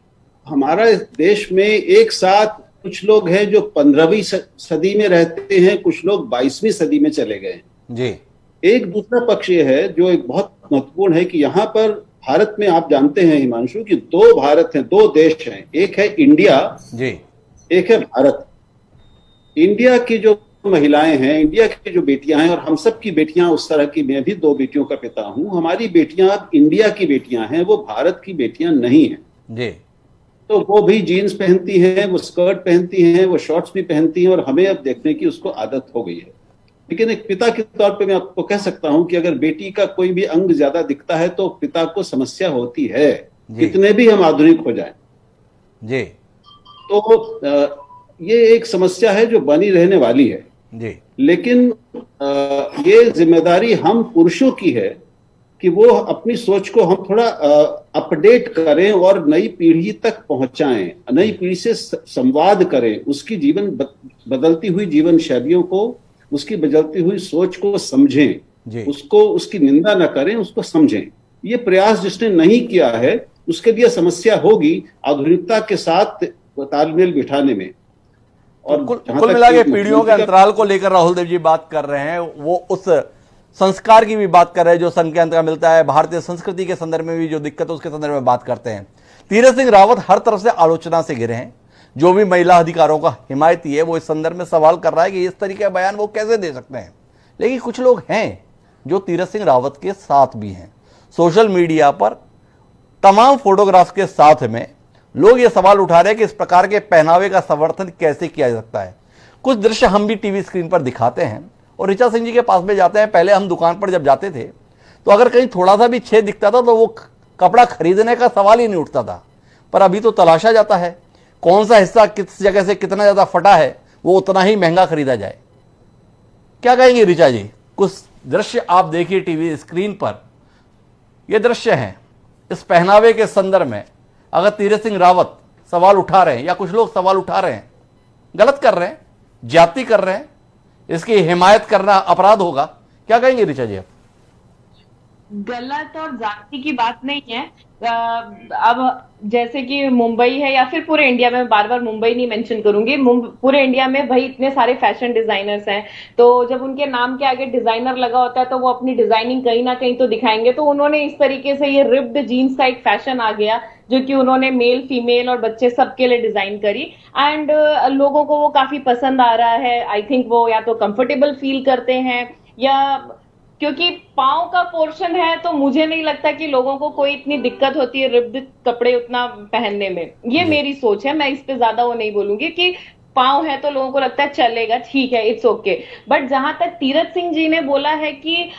हमारा देश में एक साथ कुछ लोग हैं जो 15वीं सदी में रहते हैं, कुछ लोग 22वीं सदी में चले गए जी। एक दूसरा पक्ष ये है जो एक बहुत महत्वपूर्ण है कि यहाँ पर भारत में आप जानते हैं हिमांशु कि दो भारत हैं, दो देश हैं, एक है इंडिया जी, एक है भारत। इंडिया की जो महिलाएं हैं, इंडिया की जो बेटियां हैं और हम सब की बेटियां उस तरह की, मैं भी 2 बेटियों का पिता हूं, हमारी बेटियां इंडिया की बेटियां हैं, वो भारत की बेटियां नहीं हैं जी। तो वो भी जीन्स पहनती हैं, वो स्कर्ट पहनती हैं, वो शॉर्ट्स भी पहनती हैं और हमें अब देखने की उसको आदत हो गई है। लेकिन एक पिता के तौर पे मैं आपको कह सकता हूं कि अगर बेटी का कोई भी अंग ज्यादा दिखता है तो पिता को समस्या होती है, कितने भी हम आधुनिक हो जाएं जी। तो ये एक समस्या है जो बनी रहने वाली है जी। लेकिन ये जिम्मेदारी हम पुरुषों की है कि वो अपनी सोच को हम थोड़ा अपडेट करें और नई पीढ़ी तक पहुंचाएं, नई पीढ़ी से संवाद करें, उसकी बदलती हुई जीवन शैलियों को, उसकी बदलती हुई सोच को समझें, उसको उसकी निंदा न करें, उसको समझें। ये प्रयास जिसने नहीं किया है उसके लिए समस्या होगी आधुनिकता के साथ तालमेल बिठाने में। और कुल मिला के पीढ़ियों के अंतराल को लेकर राहुल देव जी बात कर रहे हैं, वो उस संस्कार की भी बात कर रहे हैं जो संघ के अंतर्गत मिलता है, भारतीय संस्कृति के संदर्भ में भी जो दिक्कत है उसके संदर्भ में बात करते हैं। तीरथ सिंह रावत हर तरफ से आलोचना से घिरे हैं। जो भी महिला अधिकारों का हिमायती है वो इस संदर्भ में सवाल कर रहा है कि इस तरीके का बयान वो कैसे दे सकते हैं। लेकिन कुछ लोग हैं जो तीरथ सिंह रावत के साथ भी हैं। सोशल मीडिया पर तमाम फोटोग्राफ्स के साथ में लोग ये सवाल उठा रहे हैं कि इस प्रकार के पहनावे का समर्थन कैसे किया जा सकता है। कुछ दृश्य हम भी टीवी स्क्रीन पर दिखाते हैं और ऋचा सिंह जी के पास में जाते हैं। पहले हम दुकान पर जब जाते थे तो अगर कहीं थोड़ा सा भी छेद दिखता था तो वो कपड़ा खरीदने का सवाल ही नहीं उठता था, पर अभी तो तलाशा जाता है कौन सा हिस्सा किस जगह से कितना ज्यादा फटा है, वो उतना ही महंगा खरीदा जाए। क्या कहेंगे ऋचा जी? कुछ दृश्य आप देखिए टीवी स्क्रीन पर, ये दृश्य हैं इस पहनावे के संदर्भ में। अगर तीरथ सिंह रावत सवाल उठा रहे हैं या कुछ लोग सवाल उठा रहे हैं, गलत कर रहे हैं, ज्यादती कर रहे हैं, इसकी हिमायत करना अपराध होगा, क्या कहेंगे ऋचा जी? गलत और जाति की बात नहीं है। अब जैसे कि मुंबई है या फिर पूरे इंडिया में, बार बार मुंबई नहीं मेंशन करूंगी, पूरे इंडिया में भाई इतने सारे फैशन डिजाइनर्स हैं, तो जब उनके नाम के आगे डिजाइनर लगा होता है तो वो अपनी डिजाइनिंग कहीं ना कहीं तो दिखाएंगे। तो उन्होंने इस तरीके से ये रिप्ड जीन्स का एक फैशन आ गया जो कि उन्होंने मेल फीमेल और बच्चे सबके लिए डिजाइन करी एंड लोगों को वो काफी पसंद आ रहा है। आई थिंक वो या तो कंफर्टेबल फील करते हैं या क्योंकि पाँव का पोर्शन है तो मुझे नहीं लगता कि लोगों को कोई इतनी दिक्कत होती है रिब्ड कपड़े उतना पहनने में। ये मेरी सोच है, मैं इस पे ज्यादा वो नहीं बोलूंगी कि पाँव है तो लोगों को लगता है चलेगा, ठीक है, इट्स ओके। बट जहां तक तीरथ सिंह जी ने बोला है कि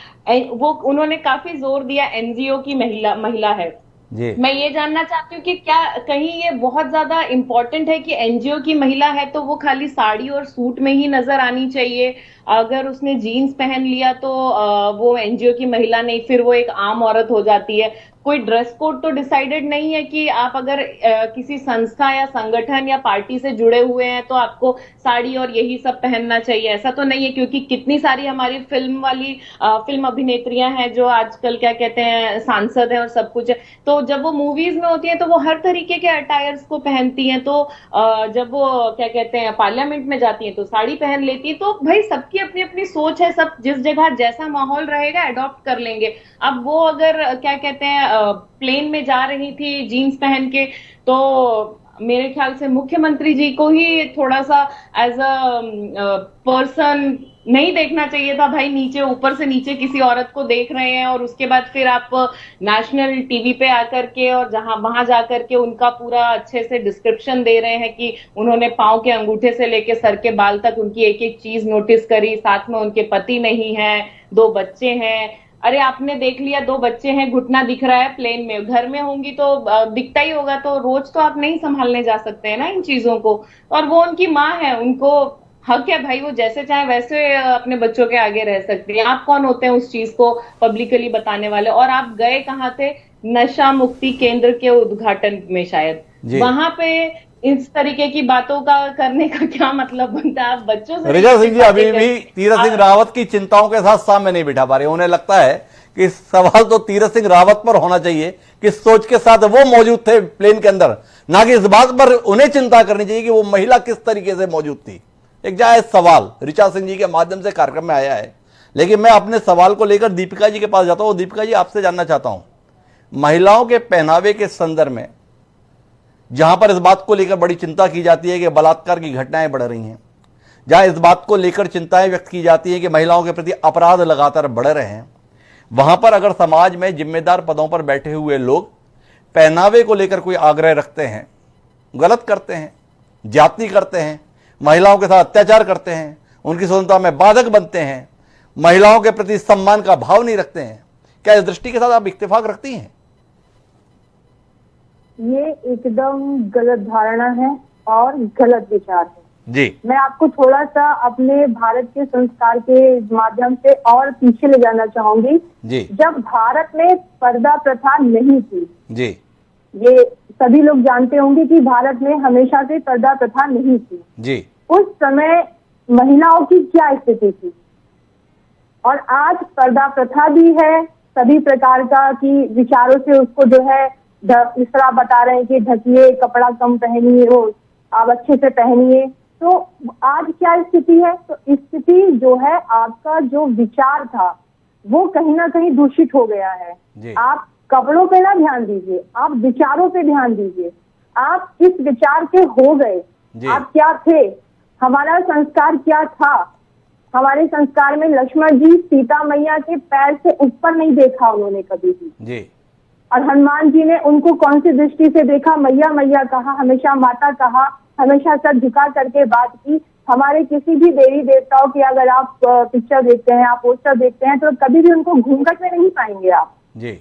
वो उन्होंने काफी जोर दिया एनजीओ की महिला है, मैं ये जानना चाहती हूँ कि क्या कहीं ये बहुत ज्यादा इम्पोर्टेंट है कि एनजीओ की महिला है तो वो खाली साड़ी और सूट में ही नजर आनी चाहिए, अगर उसने जीन्स पहन लिया तो वो एनजीओ की महिला नहीं, फिर वो एक आम औरत हो जाती है। कोई ड्रेस कोड तो डिसाइडेड नहीं है कि आप अगर किसी संस्था या संगठन या पार्टी से जुड़े हुए हैं तो आपको साड़ी और यही सब पहनना चाहिए, ऐसा तो नहीं है। क्योंकि कितनी सारी हमारी फिल्म अभिनेत्रियां हैं जो आजकल क्या कहते हैं सांसद हैं और सब कुछ है, तो जब वो मूवीज में होती हैं तो वो हर तरीके के अटायर्स को पहनती हैं, तो जब वो क्या कहते हैं पार्लियामेंट में जाती हैं तो साड़ी पहन लेती है। तो भाई सबकी अपनी अपनी सोच है, सब जिस जगह जैसा माहौल रहेगा अडॉप्ट कर लेंगे। अब वो अगर क्या कहते हैं प्लेन में जा रही थी जीन्स पहन के, तो मेरे ख्याल से मुख्यमंत्री जी को ही थोड़ा सा एज अ पर्सन नहीं देखना चाहिए था। भाई नीचे ऊपर से नीचे किसी औरत को देख रहे हैं और उसके बाद फिर आप नेशनल टीवी पे आकर के और वहां जाकर के उनका पूरा अच्छे से डिस्क्रिप्शन दे रहे हैं कि उन्होंने पांव के अंगूठे से लेके सर के बाल तक उनकी एक एक चीज नोटिस करी, साथ में उनके पति नहीं है, 2 बच्चे हैं। अरे आपने देख लिया 2 बच्चे हैं, घुटना दिख रहा है प्लेन में, घर में होंगी तो दिखता ही होगा, तो रोज तो आप नहीं संभालने जा सकते हैं ना इन चीजों को। और वो उनकी माँ है, उनको हक है भाई, वो जैसे चाहे वैसे अपने बच्चों के आगे रह सकती है। आप कौन होते हैं उस चीज को पब्लिकली बताने वाले? और आप गए कहाँ थे? नशा मुक्ति केंद्र के उद्घाटन में शायद, वहां पे इस तरीके की बातों का करने का क्या मतलब बनता है? आप बच्चों से ऋचा सिंह जी अभी भी तीरथ सिंह रावत की चिंताओं के साथ सामने नहीं बिठा पा रहे। उन्हें लगता है कि सवाल तो तीरथ सिंह रावत पर होना चाहिए, किस सोच के साथ वो मौजूद थे प्लेन के अंदर, ना कि इस बात पर उन्हें चिंता करनी चाहिए कि वो महिला किस तरीके से मौजूद थी। एक जायज सवाल ऋचा सिंह जी के माध्यम से कार्यक्रम में आया है, लेकिन मैं अपने सवाल को लेकर दीपिका जी के पास जाता हूं। दीपिका जी, आपसे जानना चाहता हूं, महिलाओं के पहनावे के संदर्भ में जहां पर इस बात को लेकर बड़ी चिंता की जाती है कि बलात्कार की घटनाएं बढ़ रही हैं, जहां इस बात को लेकर चिंताएं व्यक्त की जाती है कि महिलाओं के प्रति अपराध लगातार बढ़ रहे हैं, वहां पर अगर समाज में जिम्मेदार पदों पर बैठे हुए लोग पहनावे को लेकर कोई आग्रह रखते हैं, गलत करते हैं, ज्यादती करते हैं, महिलाओं के साथ अत्याचार करते हैं, उनकी स्वतंत्रता में बाधक बनते हैं, महिलाओं के प्रति सम्मान का भाव नहीं रखते हैं, क्या इस दृष्टि के साथ आप इत्तेफाक रखती हैं? ये एकदम गलत धारणा है और गलत विचार है जी। मैं आपको थोड़ा सा अपने भारत के संस्कार के माध्यम से और पीछे ले जाना चाहूंगी जी। जब भारत में पर्दा प्रथा नहीं थी जी, ये सभी लोग जानते होंगे कि भारत में हमेशा से पर्दा प्रथा नहीं थी जी। उस समय महिलाओं की क्या स्थिति थी, और आज पर्दा प्रथा भी है सभी प्रकार का कि विचारों से उसको जो है इस तरह बता रहे हैं कि ढकिए, कपड़ा कम पहनिए, हो आप अच्छे से पहनिए। तो आज क्या स्थिति है? तो स्थिति जो है आपका जो विचार था वो कहीं ना कहीं दूषित हो गया है। आप कपड़ों पे ना ध्यान दीजिए, आप विचारों पे ध्यान दीजिए। आप किस विचार के हो गए, आप क्या थे, हमारा संस्कार क्या था? हमारे संस्कार में लक्ष्मण जी सीता मैया के पैर से ऊपर नहीं देखा उन्होंने कभी भी, और हनुमान जी ने उनको कौन सी दृष्टि से देखा? मैया मैया कहा, हमेशा माता कहा, हमेशा सर झुका करके बात की। हमारे किसी भी देवी देवताओं की अगर आप पिक्चर देखते हैं, आप पोस्टर देखते हैं, तो कभी भी उनको घूंघट में नहीं पाएंगे आप जी।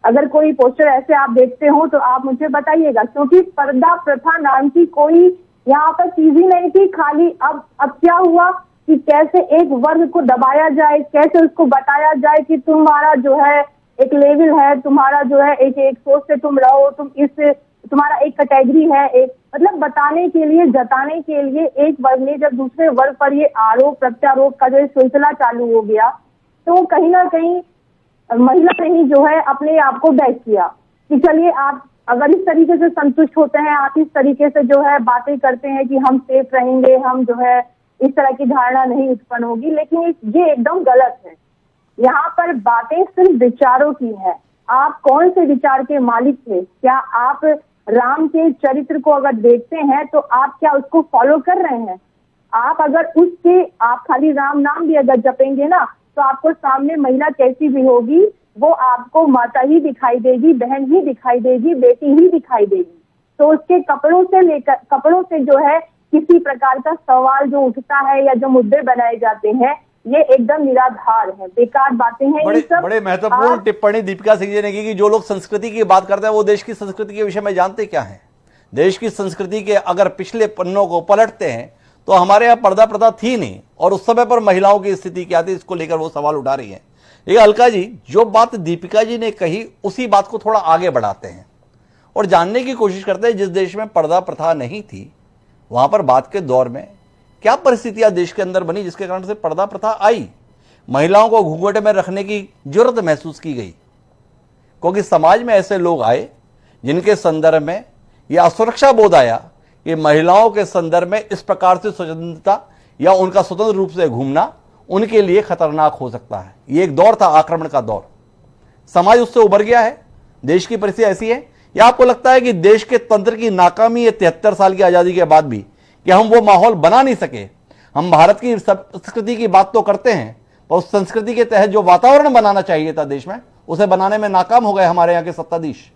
अगर कोई पोस्टर ऐसे आप देखते हो तो आप मुझे बताइएगा, क्योंकि पर्दा प्रथा नाम की कोई यहाँ पर चीज ही नहीं थी। खाली अब क्या हुआ कि कैसे एक वर्ग को दबाया जाए, कैसे उसको बताया जाए कि तुम्हारा जो है एक लेवल है, तुम्हारा जो है एक सोच से तुम रहो, तुम इस तुम्हारा एक कैटेगरी है, एक मतलब बताने के लिए, जताने के लिए एक वर्ग ने जब दूसरे वर्ग पर ये आरोप प्रत्यारोप का जो सिलसिला चालू हो गया, तो कहीं ना कहीं महिला ने ही जो है अपने आप को बैक किया कि चलिए आप अगर इस तरीके से संतुष्ट होते हैं, आप इस तरीके से जो है बातें करते हैं कि हम सेफ रहेंगे, हम जो है इस तरह की धारणा नहीं उत्पन्न होगी। लेकिन ये एकदम गलत है। यहाँ पर बातें सिर्फ विचारों की है। आप कौन से विचार के मालिक थे? क्या आप राम के चरित्र को अगर देखते हैं तो आप क्या उसको फॉलो कर रहे हैं? आप अगर आप खाली राम नाम भी अगर जपेंगे ना, तो आपको सामने महिला कैसी भी होगी वो आपको माता ही दिखाई देगी, बहन ही दिखाई देगी, बेटी ही दिखाई देगी। तो उसके कपड़ों से जो है किसी प्रकार का सवाल जो उठता है या जो मुद्दे बनाए जाते हैं ये एकदम निराधार है, बेकार बातें हैं। बड़े महत्वपूर्ण टिप्पणी दीपिका सिंह जी ने की कि जो लोग संस्कृति की बात करते हैं वो देश की संस्कृति के विषय में जानते क्या है। देश की संस्कृति के अगर पिछले पन्नों को पलटते हैं तो हमारे यहाँ पर्दा प्रथा थी नहीं, और उस समय पर महिलाओं की स्थिति क्या थी इसको लेकर वो सवाल उठा रही है। लेकिन अलका जी, जो बात दीपिका जी ने कही उसी बात को थोड़ा आगे बढ़ाते हैं और जानने की कोशिश करते हैं जिस देश में पर्दा प्रथा नहीं थी वहां पर बात के दौर में क्या परिस्थितियां देश के अंदर बनी जिसके कारण से पर्दा प्रथा आई, महिलाओं को घूंघट में रखने की जरूरत महसूस की गई, क्योंकि समाज में ऐसे लोग आए जिनके संदर्भ में यह असुरक्षा बोध आया कि महिलाओं के संदर्भ में इस प्रकार से स्वतंत्रता या उनका स्वतंत्र रूप से घूमना उनके लिए खतरनाक हो सकता है। यह एक दौर था, आक्रमण का दौर। समाज उससे उभर गया है, देश की परिस्थिति ऐसी है, या आपको लगता है कि देश के तंत्र की नाकामी है 73 साल की आजादी के बाद भी कि हम वो माहौल बना नहीं सके। हम भारत की संस्कृति की बात तो करते हैं पर उस संस्कृति के तहत जो वातावरण बनाना चाहिए था देश में उसे बनाने में नाकाम हो गए हमारे यहाँ के सत्ताधीश।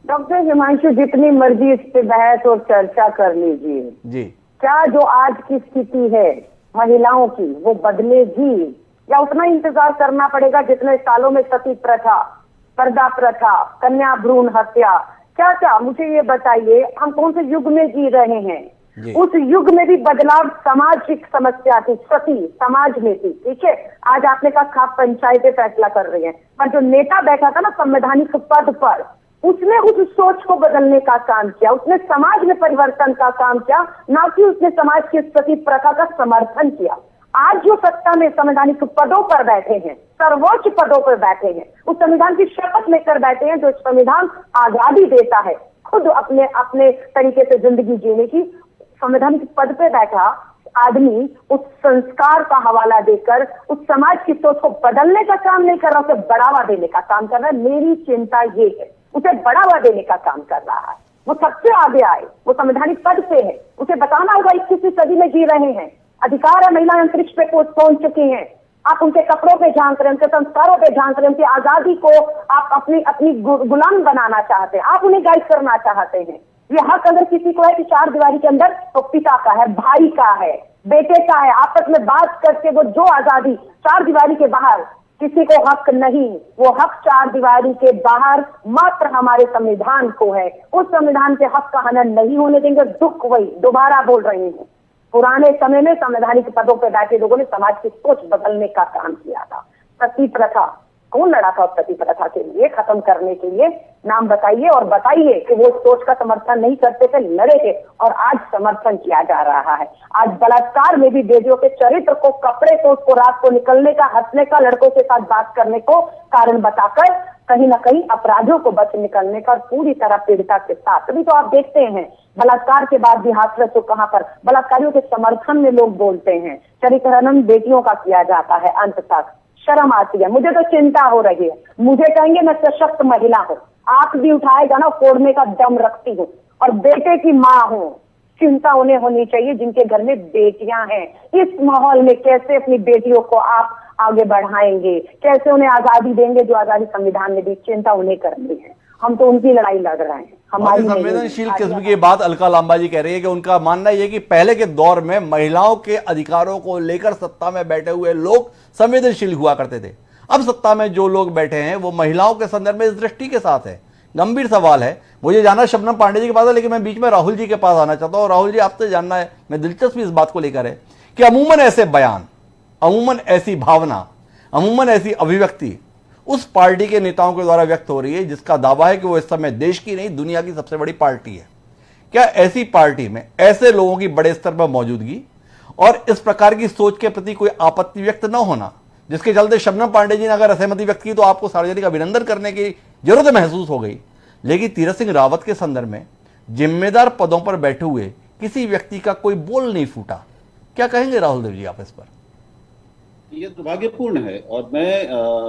डॉक्टर हिमांशु, जितनी मर्जी इस पे बहस और चर्चा कर लीजिए जी, क्या जो आज की स्थिति है महिलाओं की वो बदलेगी या उतना इंतजार करना पड़ेगा जितने सालों में सती प्रथा, पर्दा प्रथा, कन्या भ्रूण हत्या, क्या क्या मुझे ये बताइए, हम कौन से युग में जी रहे हैं। उस युग में भी बदलाव सामाजिक समस्या थी, सती समाज में थी, ठीक है। आज आपने कहा खाप पंचायतें फैसला कर रही हैं, पर जो नेता बैठा था ना संवैधानिक पद पर, उसने उस सोच को बदलने का काम किया, उसने समाज में परिवर्तन का काम किया, ना कि उसने समाज की सती प्रथा का समर्थन किया। आज जो सत्ता में संवैधानिक पदों पर बैठे हैं, सर्वोच्च पदों पर बैठे हैं, उस संविधान की शपथ लेकर बैठे हैं जो संविधान आजादी देता है खुद अपने अपने तरीके से जिंदगी जीने की। संवैधानिक पद पे बैठा आदमी उस संस्कार का हवाला देकर उस समाज की सोच को बदलने का काम नहीं कर रहा, उसे बढ़ावा देने का काम कर रहा है। मेरी चिंता ये है, उसे बढ़ावा देने का काम कर रहा है। वो सबसे आगे आए, वो संवैधानिक पद पे है, उसे बताना होगा 21वीं सदी में जी रहे हैं, अधिकार है, महिलाएं अंतरिक्ष पे पहुंच चुकी हैं। आप उनके कपड़ों पे झांक रहे हैं, उनके संस्कारों पे झांक रहे हैं, उनकी आजादी को आप अपनी गुलाम बनाना चाहते हैं, आप उन्हें गाइड करना चाहते हैं। ये हक अगर किसी को है कि चार दीवारी के अंदर, तो पिता का है, भाई का है, बेटे का है, आपस में बात करके वो जो आजादी चार दीवारी के बाहर किसी को हक नहीं, वो हक चार दीवारी के बाहर मात्र हमारे संविधान को है। उस संविधान के हक का हनन नहीं होने देंगे। दुख वही दोबारा बोल रही हूँ, पुराने समय में संवैधानिक पदों पर बैठे लोगों ने समाज की सोच बदलने का काम किया था। सती प्रथा, कौन लड़ा था सती प्रथा के लिए, खत्म करने के लिए? नाम बताइए और बताइए कि वो सोच का समर्थन नहीं करते थे, लड़े थे, और आज समर्थन किया जा रहा है। आज बलात्कार में भी बेटियों के चरित्र को, कपड़े को, उसको रात को निकलने का, हंसने का, लड़कों के साथ बात करने को कारण बताकर कहीं ना कहीं अपराधियों को बच निकलने का, और पूरी तरह पीड़िता के साथ। अभी तो आप देखते हैं बलात्कार के बाद भी हाथरस तो कहां पर बलात्कारियों के समर्थन में लोग बोलते हैं, चरित्र हनन बेटियों का किया जाता है। अंत तक शर्म आती है, मुझे तो चिंता हो रही है। मुझे कहेंगे मैं सशक्त महिला हूँ, आंख भी उठाएगा ना फोड़ने का दम रखती हूँ, और बेटे की माँ हूँ। चिंता उन्हें होनी चाहिए जिनके घर में बेटियां हैं। इस माहौल में कैसे अपनी बेटियों को आप आगे बढ़ाएंगे, कैसे उन्हें आजादी देंगे जो आजादी संविधान ने दी? चिंता उन्हें करनी है, हम तो उनकी लड़ाई लड़ रहे हैं। हमारी संवेदनशील किस्म की बात अलका लांबा जी कह रही है कि उनका मानना यह कि पहले के दौर में महिलाओं के अधिकारों को लेकर सत्ता में बैठे हुए लोग संवेदनशील हुआ करते थे। अब सत्ता में जो लोग बैठे हैं वो महिलाओं के संदर्भ में इस दृष्टि के साथ है। गंभीर सवाल है। मुझे जाना शबनम पांडे जी के पास है, लेकिन मैं बीच में राहुल जी के पास आना चाहता हूं। राहुल जी, आपसे जानना है, मैं दिलचस्पी इस बात को लेकर है कि अमूमन ऐसे बयान, अमूमन ऐसी भावना, अमूमन ऐसी अभिव्यक्ति उस पार्टी के नेताओं के द्वारा व्यक्त हो रही है जिसका दावा है कि वो इस समय देश की नहीं दुनिया की सबसे बड़ी पार्टी है। क्या ऐसी पार्टी में ऐसे लोगों की बड़े स्तर पर मौजूदगी और इस प्रकार की सोच के प्रति कोई आपत्ति व्यक्त न होना, जिसके चलते शबनम पांडे जी ने अगर असहमति व्यक्त की तो आपको सार्वजनिक अभिनंदन करने की जरूरत महसूस हो गई, लेकिन तीरथ सिंह रावत के संदर्भ में जिम्मेदार पदों पर बैठे हुए किसी व्यक्ति का कोई बोल नहीं फूटा? क्या कहेंगे राहुल देव जी आप इस पर? ये दुर्भाग्यपूर्ण है और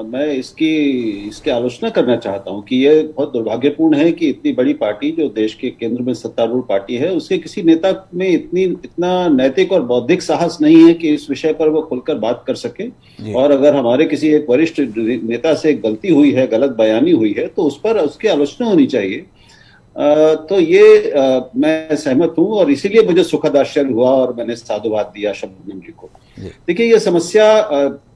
मैं इसकी आलोचना करना चाहता हूं कि ये बहुत दुर्भाग्यपूर्ण है कि इतनी बड़ी पार्टी जो देश के केंद्र में सत्तारूढ़ पार्टी है, उसके किसी नेता में इतना नैतिक और बौद्धिक साहस नहीं है कि इस विषय पर वो खुलकर बात कर सके। और अगर हमारे किसी एक वरिष्ठ नेता से गलती हुई है, गलत बयानी हुई है, तो उस पर उसकी आलोचना होनी चाहिए। तो ये मैं सहमत हूं और इसीलिए मुझे सुखद आश्चर्य हुआ और मैंने साधुवाद दिया शबनम जी को। देखिए, ये समस्या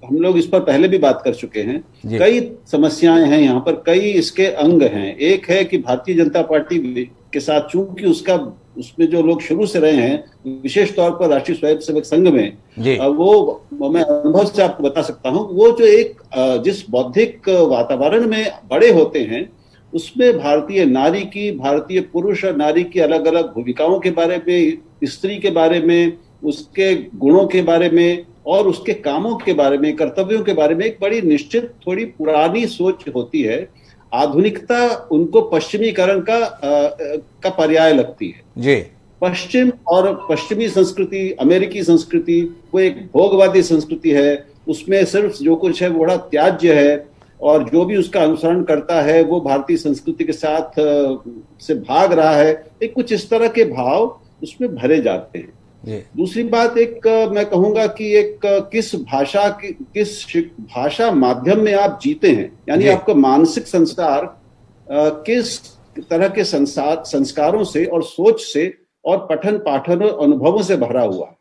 हम लोग इस पर पहले भी बात कर चुके हैं। कई समस्याएं हैं यहाँ पर, कई इसके अंग हैं। एक है कि भारतीय जनता पार्टी के साथ चूंकि उसमें जो लोग शुरू से रहे हैं, विशेष तौर पर राष्ट्रीय स्वयंसेवक संघ में, वो मैं अनुभव से आपको बता सकता हूँ, वो जो एक जिस बौद्धिक वातावरण में बड़े होते हैं, उसमें भारतीय नारी की, भारतीय पुरुष और नारी की अलग अलग भूमिकाओं के बारे में, स्त्री के बारे में, उसके गुणों के बारे में और उसके कामों के बारे में, कर्तव्यों के बारे में एक बड़ी निश्चित, थोड़ी पुरानी सोच होती है। आधुनिकता उनको पश्चिमीकरण का पर्याय लगती है। जी, पश्चिम और पश्चिमी संस्कृति, अमेरिकी संस्कृति वो एक भोगवादी संस्कृति है। उसमें सिर्फ जो कुछ है वो बड़ा त्याज्य है और जो भी उसका अनुसरण करता है वो भारतीय संस्कृति के साथ से भाग रहा है। एक कुछ इस तरह के भाव उसमें भरे जाते हैं। दूसरी बात, एक मैं कहूंगा कि एक किस भाषा माध्यम में आप जीते हैं, यानी आपका मानसिक संस्कार किस तरह के संस्कारों से और सोच से और पठन पाठन और अनुभवों से भरा हुआ है।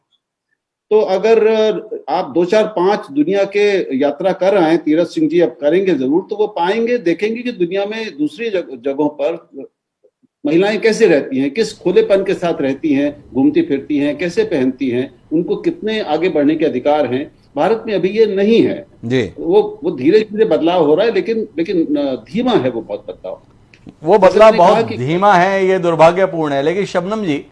तो अगर आप 2, 4, 5 दुनिया के यात्रा कर रहे हैं, तीरथ सिंह जी अब करेंगे जरूर, तो वो पाएंगे, देखेंगे कि दुनिया में दूसरी जगहों पर महिलाएं कैसे रहती हैं, किस खुलेपन के साथ रहती हैं, घूमती फिरती हैं, कैसे पहनती हैं, उनको कितने आगे बढ़ने के अधिकार हैं। भारत में अभी ये नहीं है जी। वो धीरे धीरे बदलाव हो रहा है, लेकिन धीमा है वो बहुत बदलाव। वो बदलाव बहुत धीमा है, ये दुर्भाग्यपूर्ण है। लेकिन शबनम जी,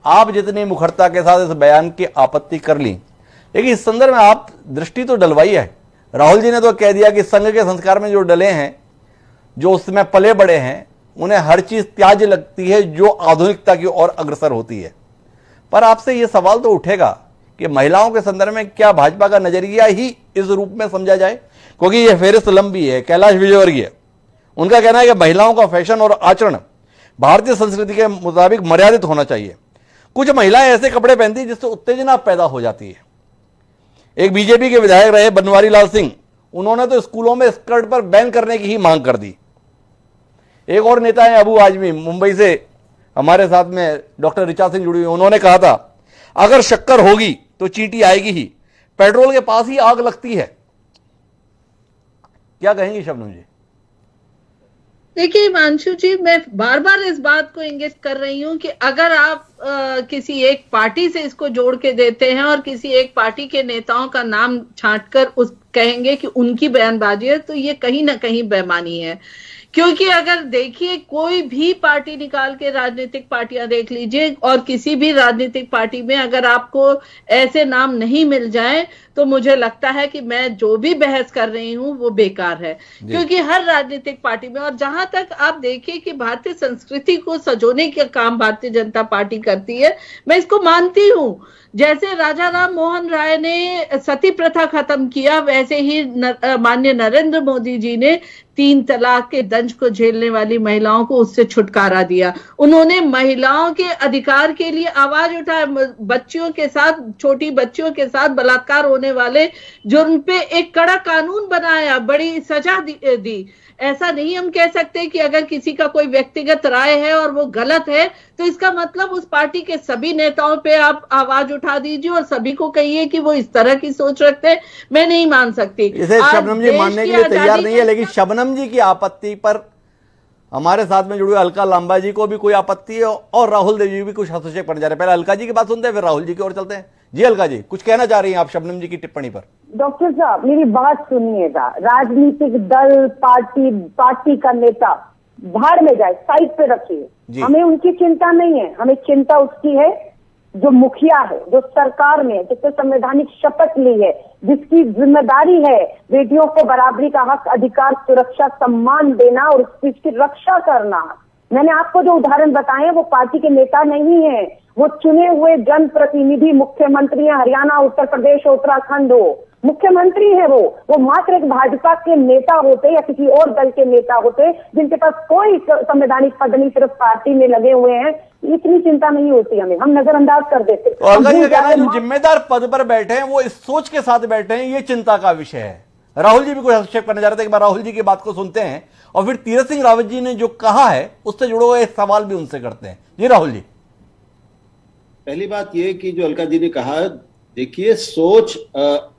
आप जितनी मुखरता के साथ इस बयान की आपत्ति कर ली, लेकिन इस संदर्भ में आप दृष्टि तो डलवाई है। राहुल जी ने तो कह दिया कि संघ के संस्कार में जो डले हैं, जो उसमें पले बड़े हैं, उन्हें हर चीज त्याज्य लगती है जो आधुनिकता की ओर अग्रसर होती है। पर आपसे यह सवाल तो उठेगा कि महिलाओं के संदर्भ में क्या भाजपा का नजरिया ही इस रूप में समझा जाए? क्योंकि यह फेरिस्त लंबी है। कैलाश विजयवर्गीय, उनका कहना है कि महिलाओं का फैशन और आचरण भारतीय संस्कृति के मुताबिक मर्यादित होना चाहिए। कुछ महिलाएं ऐसे कपड़े पहनती हैं जिससे उत्तेजना पैदा हो जाती है। एक बीजेपी के विधायक रहे बनवारी लाल सिंह, उन्होंने तो स्कूलों में स्कर्ट पर बैन करने की ही मांग कर दी। एक और नेता है अबू आजमी, मुंबई से हमारे साथ में डॉक्टर ऋचा सिंह जुड़ी हुई, उन्होंने कहा था अगर शक्कर होगी तो चींटी आएगी ही, पेट्रोल के पास ही आग लगती है। क्या कहेंगी शबनम जी? देखिए हिमांशु जी, मैं बार बार इस बात को इंगित कर रही हूं कि अगर आप किसी एक पार्टी से इसको जोड़ के देते हैं और किसी एक पार्टी के नेताओं का नाम छांटकर कहेंगे कि उनकी बयानबाजी है, तो ये कहीं ना कहीं बेईमानी है। क्योंकि अगर देखिए, कोई भी पार्टी निकाल के राजनीतिक पार्टियां देख लीजिए और किसी भी राजनीतिक पार्टी में अगर आपको ऐसे नाम नहीं मिल जाए तो मुझे लगता है कि मैं जो भी बहस कर रही हूं वो बेकार है। क्योंकि हर राजनीतिक पार्टी में, और जहां तक आप देखिए कि भारतीय संस्कृति को सजोने का काम भारतीय जनता पार्टी करती है, मैं इसको मानती हूं। जैसे राजा राम मोहन राय ने सती प्रथा खत्म किया, वैसे ही माननीय नरेंद्र मोदी जी ने 3 तलाक के दंश को झेलने वाली महिलाओं को उससे छुटकारा दिया। उन्होंने महिलाओं के अधिकार के लिए आवाज उठाया। बच्चियों के साथ, छोटी बच्चियों के साथ बलात्कार होने वाले जुर्म पे एक कड़ा कानून बनाया, बड़ी सजा दी। ऐसा नहीं हम कह सकते कि अगर किसी का कोई व्यक्तिगत राय है और वो गलत है तो इसका मतलब उस पार्टी के सभी नेताओं पे आप आवाज उठा दीजिए और सभी को कहिए कि वो इस तरह की सोच रखते हैं। मैं नहीं मान सकती। इसे शबनम जी मानने के लिए तैयार नहीं है, लेकिन शबनम जी की आपत्ति पर हमारे साथ में जुड़े अलका लांबा जी को भी कोई आपत्ति है और राहुल देव जी भी कुछ हस्तक्षेप करने जा रहे हैं। पहले अलका जी की बात सुनते हैं, फिर राहुल जी की ओर चलते हैं। जी अलका जी, कुछ कहना चाह रही हैं आप शबनम जी की टिप्पणी पर? डॉक्टर साहब, मेरी बात सुनिएगा। राजनीतिक दल, पार्टी का नेता बाहर में जाए, साइड पे रखिए। हमें उनकी चिंता नहीं है। हमें चिंता उसकी है जो मुखिया है, जो सरकार में, जिसने संवैधानिक शपथ ली है, जिसकी जिम्मेदारी है बेटियों को बराबरी का हक, अधिकार, सुरक्षा, सम्मान देना और उसकी रक्षा करना। मैंने आपको जो उदाहरण बताए वो पार्टी के नेता नहीं है, वो चुने हुए जनप्रतिनिधि मुख्यमंत्री हैं, हरियाणा, उत्तर प्रदेश, उत्तराखंड हो, मुख्यमंत्री है वो मात्र एक भाजपा के नेता होते या किसी और दल के नेता होते जिनके पास कोई संवैधानिक पद नहीं, सिर्फ पार्टी में लगे हुए हैं, इतनी चिंता नहीं होती हमें, हम नजरअंदाज कर देते। और जो जिम्मेदार पद पर बैठे हैं वो इस सोच के साथ बैठे हैं, ये चिंता का विषय है। राहुल जी भी कोई हस्तक्षेप करने जा रहे थे, एक बार राहुल जी की बात को सुनते हैं और फिर तीरथ सिंह रावत जी ने जो कहा है उससे जुड़े हुए एक सवाल भी उनसे करते हैं। जी राहुल जी। पहली बात यह कि जो अलका जी ने कहा, देखिए सोच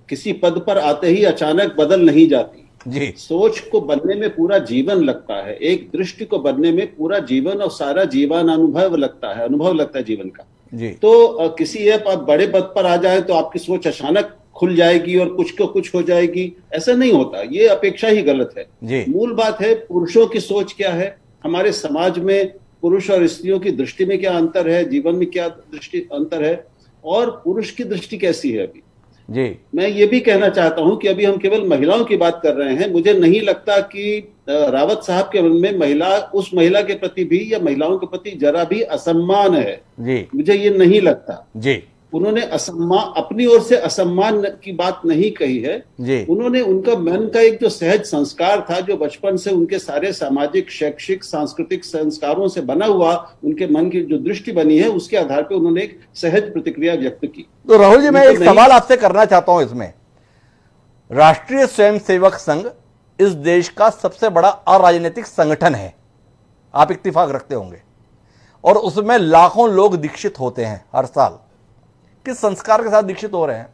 किसी पद पर आते ही अचानक बदल नहीं जाती जी। सोच को बनने में पूरा जीवन लगता है, एक दृष्टि को बनने में पूरा जीवन और सारा जीवन अनुभव लगता है जीवन का जी। तो किसी एक बड़े पद पर आ जाए तो आपकी सोच अचानक खुल जाएगी और कुछ को कुछ हो जाएगी, ऐसा नहीं होता, ये अपेक्षा ही गलत है जी। मूल बात है पुरुषों की सोच क्या है, हमारे समाज में पुरुष और स्त्रियों की दृष्टि में क्या अंतर है, जीवन में क्या दृष्टि अंतर है और पुरुष की दृष्टि कैसी है। अभी जी मैं ये भी कहना चाहता हूं कि अभी हम केवल महिलाओं की बात कर रहे हैं, मुझे नहीं लगता कि रावत साहब के मन में उस महिला के प्रति भी या महिलाओं के प्रति जरा भी असम्मान है जी। मुझे ये नहीं लगता जी। उन्होंने अपनी ओर से असम्मान की बात नहीं कही है जी। उन्होंने उनका मन का एक जो सहज संस्कार था, जो बचपन से उनके सारे सामाजिक, शैक्षिक, सांस्कृतिक संस्कारों से बना हुआ उनके मन की जो दृष्टि बनी है, उसके आधार पर उन्होंने एक सहज प्रतिक्रिया व्यक्त की। तो राहुल जी, मैं एक सवाल आपसे करना चाहता हूं इसमें। राष्ट्रीय स्वयंसेवक संघ इस देश का सबसे बड़ा अराजनीतिक संगठन है, आप इत्तेफाक रखते होंगे, और उसमें लाखों लोग दीक्षित होते हैं हर साल। किस संस्कार के साथ दीक्षित हो रहे हैं?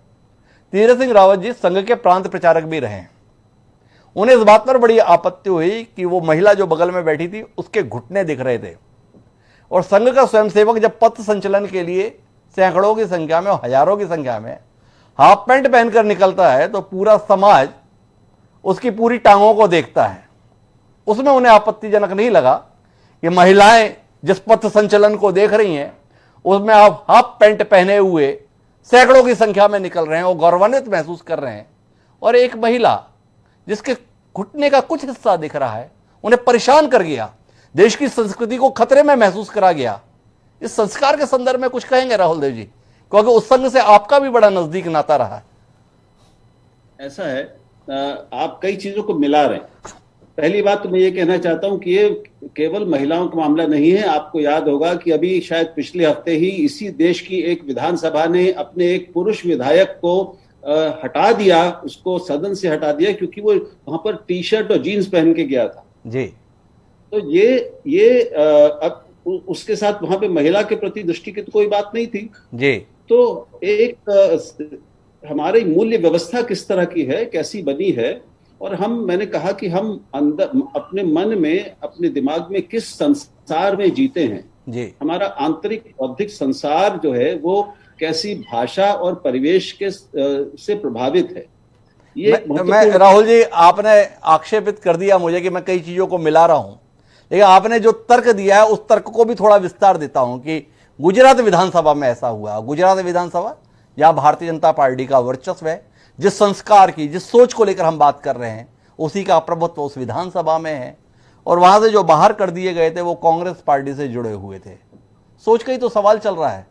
तीरथ सिंह रावत जी संघ के प्रांत प्रचारक भी रहे हैं। उन्हें इस बात पर बड़ी आपत्ति हुई कि वो महिला जो बगल में बैठी थी उसके घुटने दिख रहे थे, और संघ का स्वयंसेवक जब पथ संचलन के लिए सैकड़ों की संख्या में और हजारों की संख्या में हाफ पैंट पहनकर निकलता है तो पूरा समाज उसकी पूरी टांगों को देखता है। उसमें उन्हें आपत्तिजनक नहीं लगा कि महिलाएं जिस पथ संचलन को देख रही हैं उसमें आप हाफ पैंट पहने हुए सैकड़ों की संख्या में निकल रहे हैं और गौरवान्वित महसूस कर रहे हैं, और एक महिला जिसके घुटने का कुछ हिस्सा दिख रहा है उन्हें परेशान कर गया, देश की संस्कृति को खतरे में महसूस करा गया। इस संस्कार के संदर्भ में कुछ कहेंगे राहुल देव जी, क्योंकि उस संघ से आपका भी बड़ा नजदीक नाता रहा है। ऐसा है, आप कई चीजों को मिला रहे हैं। पहली बात तो मैं ये कहना चाहता हूं कि ये केवल महिलाओं का मामला नहीं है। आपको याद होगा कि अभी शायद पिछले हफ्ते ही इसी देश की एक विधानसभा ने अपने एक पुरुष विधायक को हटा दिया, उसको सदन से हटा दिया क्योंकि वो वहां पर टी शर्ट और जीन्स पहन के गया था जी। तो ये अब उसके साथ वहां पे महिला के प्रति दृष्टि की तो कोई बात नहीं थी जी। तो एक हमारी मूल्य व्यवस्था किस तरह की है, कैसी बनी है, और मैंने कहा कि हम अंदर अपने मन में, अपने दिमाग में किस संसार में जीते हैं जी। हमारा आंतरिक बौद्धिक संसार जो है वो कैसी भाषा और परिवेश के से प्रभावित है। ये मैं राहुल जी, आपने आक्षेपित कर दिया मुझे कि मैं कई चीजों को मिला रहा हूं, लेकिन आपने जो तर्क दिया है उस तर्क को भी थोड़ा विस्तार देता हूं कि गुजरात विधानसभा में ऐसा हुआ। गुजरात विधानसभा जहां भारतीय जनता पार्टी का वर्चस्व है, जिस संस्कार की, जिस सोच को लेकर हम बात कर रहे हैं, उसी का प्रभुत्व उस विधानसभा में है, और वहां से जो बाहर कर दिए गए थे वो कांग्रेस पार्टी से जुड़े हुए थे। सोच का ही तो सवाल चल रहा है,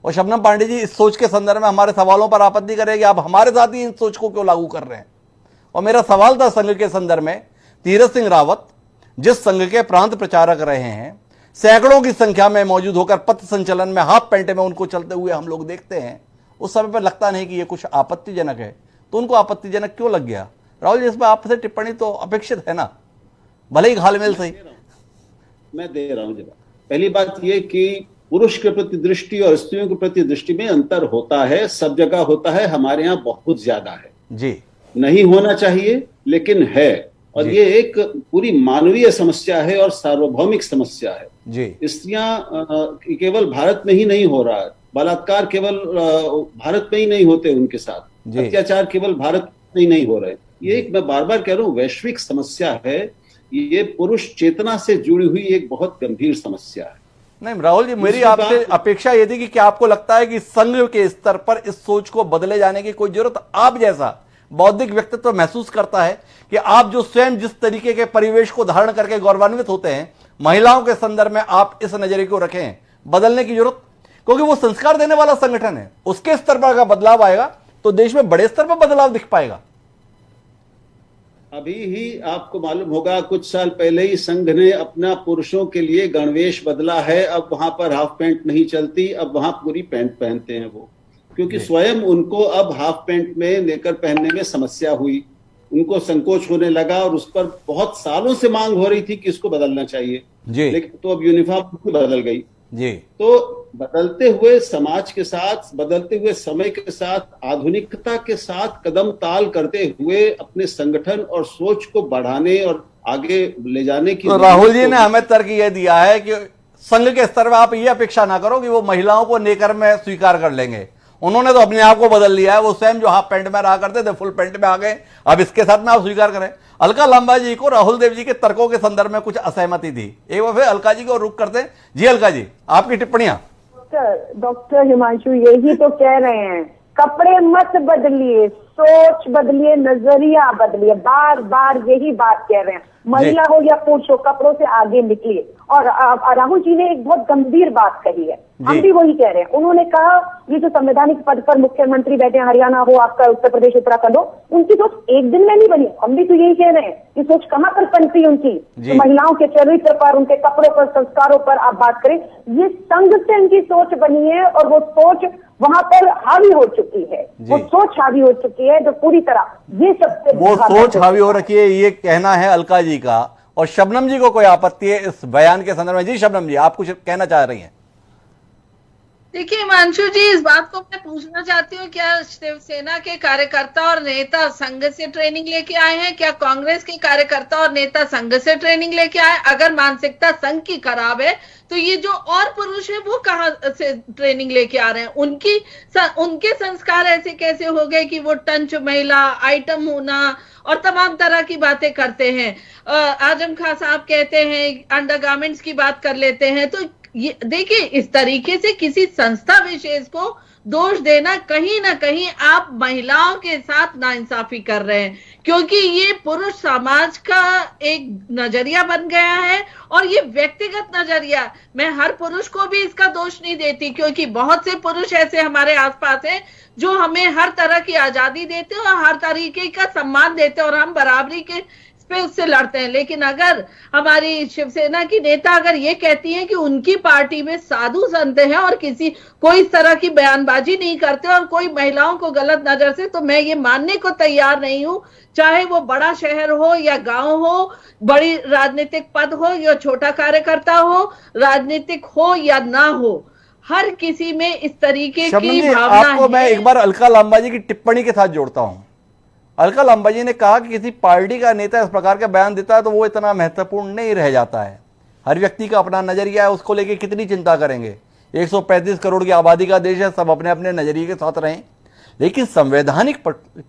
और शबनम पांडे जी इस सोच के संदर्भ में हमारे सवालों पर आपत्ति करेंगे, आप हमारे साथ ही इन सोच को क्यों लागू कर रहे हैं। और मेरा सवाल था संघ के संदर्भ में, तीरथ सिंह रावत जिस संघ के प्रांत प्रचारक रहे हैं, सैकड़ों की संख्या में मौजूद होकर पथ संचलन में हाफ पैंट में उनको चलते हुए हम लोग देखते हैं, उस समय पर लगता नहीं कि ये कुछ आपत्तिजनक है, तो उनको आपत्तिजनक क्यों लग गया? राहुल जी, इस पर आपसे टिप्पणी तो अपेक्षित है ना, भले ही घालमेल सही। मैं दे रहा हूं जवाब। पहली बात यह कि पुरुष के प्रति दृष्टि और स्त्रियों के प्रति दृष्टि में अंतर होता है, सब जगह होता है, हमारे यहाँ बहुत ज्यादा है जी। नहीं होना चाहिए लेकिन है, और ये एक पूरी मानवीय समस्या है और सार्वभौमिक समस्या है जी। स्त्रियां केवल भारत में ही नहीं हो रहा है, बलात्कार केवल भारत में ही नहीं होते उनके साथ, अत्याचार केवल भारत में ही नहीं हो रहे। ये एक, मैं बार बार कह रहा हूँ, वैश्विक समस्या है। ये पुरुष चेतना से जुड़ी हुई एक बहुत गंभीर समस्या है। नहीं राहुल जी, मेरी आपसे अपेक्षा ये थी कि क्या आपको लगता है कि संघ के स्तर पर इस सोच को बदले जाने की कोई जरूरत आप जैसा बौद्धिक व्यक्तित्व महसूस करता है कि आप जो स्वयं जिस तरीके के परिवेश को धारण करके गौरवान्वित होते हैं महिलाओं के संदर्भ में आप इस नजरिए को रखें, बदलने की जरूरत, क्योंकि वो संस्कार देने वाला संगठन है, उसके स्तर पर अगर बदलाव आएगा तो देश में बड़े स्तर पर बदलाव दिख पाएगा। अभी ही आपको मालूम होगा, कुछ साल पहले ही संघ ने अपना पुरुषों के लिए गणवेश बदला है। अब वहां पर हाफ पैंट नहीं चलती, अब वहां पूरी पैंट पहनते हैं वो, क्योंकि स्वयं उनको अब हाफ पैंट में लेकर पहनने में समस्या हुई, उनको संकोच होने लगा और उस पर बहुत सालों से मांग हो रही थी कि इसको बदलना चाहिए जी। लेकिन तो अब यूनिफॉर्म बदल गई जी। तो बदलते हुए समाज के साथ, बदलते हुए समय के साथ, आधुनिकता के साथ कदम ताल करते हुए अपने संगठन और सोच को बढ़ाने और आगे ले जाने की। तो राहुल जी ने हमें तर्क यह दिया है कि संघ के स्तर पर आप ये अपेक्षा ना करो कि वो महिलाओं को नेकर में स्वीकार कर लेंगे। उन्होंने तो अपने आप को बदल लिया है, वो स्वयं जो हाफ पैंट में रहा करते थे फुल पैंट में आ गए, अब इसके साथ में आप स्वीकार करें। अलका लांबा जी को राहुल देव जी के तर्कों के संदर्भ में कुछ असहमति थी, एक बार फिर अलका जी को रुख करते हैं। जी अलका जी, आपकी टिप्पणियां। डॉक्टर हिमांशु यही तो कह रहे हैं, कपड़े मत बदलिए, सोच बदलिए, नजरिया बदलिए, बार बार यही बात कह रहे हैं। महिला हो या पुरुष हो, कपड़ों से आगे निकलिए। और राहुल जी ने एक बहुत गंभीर बात कही है, हम भी वही कह रहे हैं। उन्होंने कहा ये जो संवैधानिक पद पर मुख्यमंत्री बैठे हैं, हरियाणा हो, आपका उत्तर प्रदेश, उत्तराखंड हो, उनकी सोच एक दिन में नहीं बनी। हम भी तो यही कह रहे हैं, ये सोच कहाँ पर पनपी उनकी। तो महिलाओं के चरित्र पर, उनके कपड़ों पर, संस्कारों पर आप बात करें, ये संघ से उनकी सोच बनी है और वो सोच वहां पर हावी हो चुकी है, वो सोच हावी हो चुकी है जो पूरी तरह ये सबसे वो सोच हावी हो रखी है, ये कहना है अलका जी का। और शबनम जी को कोई आपत्ति है इस बयान के संदर्भ में? जी शबनम जी, आप कुछ कहना चाह रही हैं? देखिए हिमांशु जी, इस बात को मैं पूछना चाहती हूँ, क्या शिवसेना के कार्यकर्ता और नेता संघ से ट्रेनिंग लेके आए हैं? क्या कांग्रेस के कार्यकर्ता और नेता संघ से ट्रेनिंग लेके आए? अगर मानसिकता संघ की खराब है तो ये जो और पुरुष है वो कहाँ से ट्रेनिंग लेके आ रहे हैं? उनके संस्कार ऐसे कैसे हो गए कि वो टंच महिला, आइटम होना और तमाम तरह की बातें करते हैं? आजम खान साहब कहते हैं अंडरगारमेंट्स की बात कर लेते हैं। तो ये देखिए, इस तरीके से किसी संस्था विशेष को दोष देना, कहीं ना कहीं आप महिलाओं के साथ नाइंसाफी कर रहे हैं, क्योंकि ये पुरुष समाज का एक नजरिया बन गया है और ये व्यक्तिगत नजरिया। मैं हर पुरुष को भी इसका दोष नहीं देती, क्योंकि बहुत से पुरुष ऐसे हमारे आसपास हैं जो हमें हर तरह की आजादी देते हैं और हर तरीके का सम्मान देते हैं और हम बराबरी के पे उससे लड़ते हैं। लेकिन अगर हमारी शिवसेना की नेता अगर ये कहती हैं कि उनकी पार्टी में साधु संत हैं और कोई इस तरह की बयानबाजी नहीं करते और कोई महिलाओं को गलत नजर से, तो मैं ये मानने को तैयार नहीं हूं, चाहे वो बड़ा शहर हो या गांव हो, बड़ी राजनीतिक पद हो या छोटा कार्यकर्ता हो, राजनीतिक हो या ना हो, हर किसी में इस तरीके की भावना आपको मैं एक बार अलका लांबा जी की टिप्पणी के साथ जोड़ता हूं। अलका लांबा जी ने कहा कि किसी पार्टी का नेता इस प्रकार का बयान देता है तो वो इतना महत्वपूर्ण नहीं रह जाता है, हर व्यक्ति का अपना नजरिया है, उसको लेके कितनी चिंता करेंगे। 135 करोड़ की आबादी का देश है, सब अपने अपने नजरिए के साथ रहें। लेकिन संवैधानिक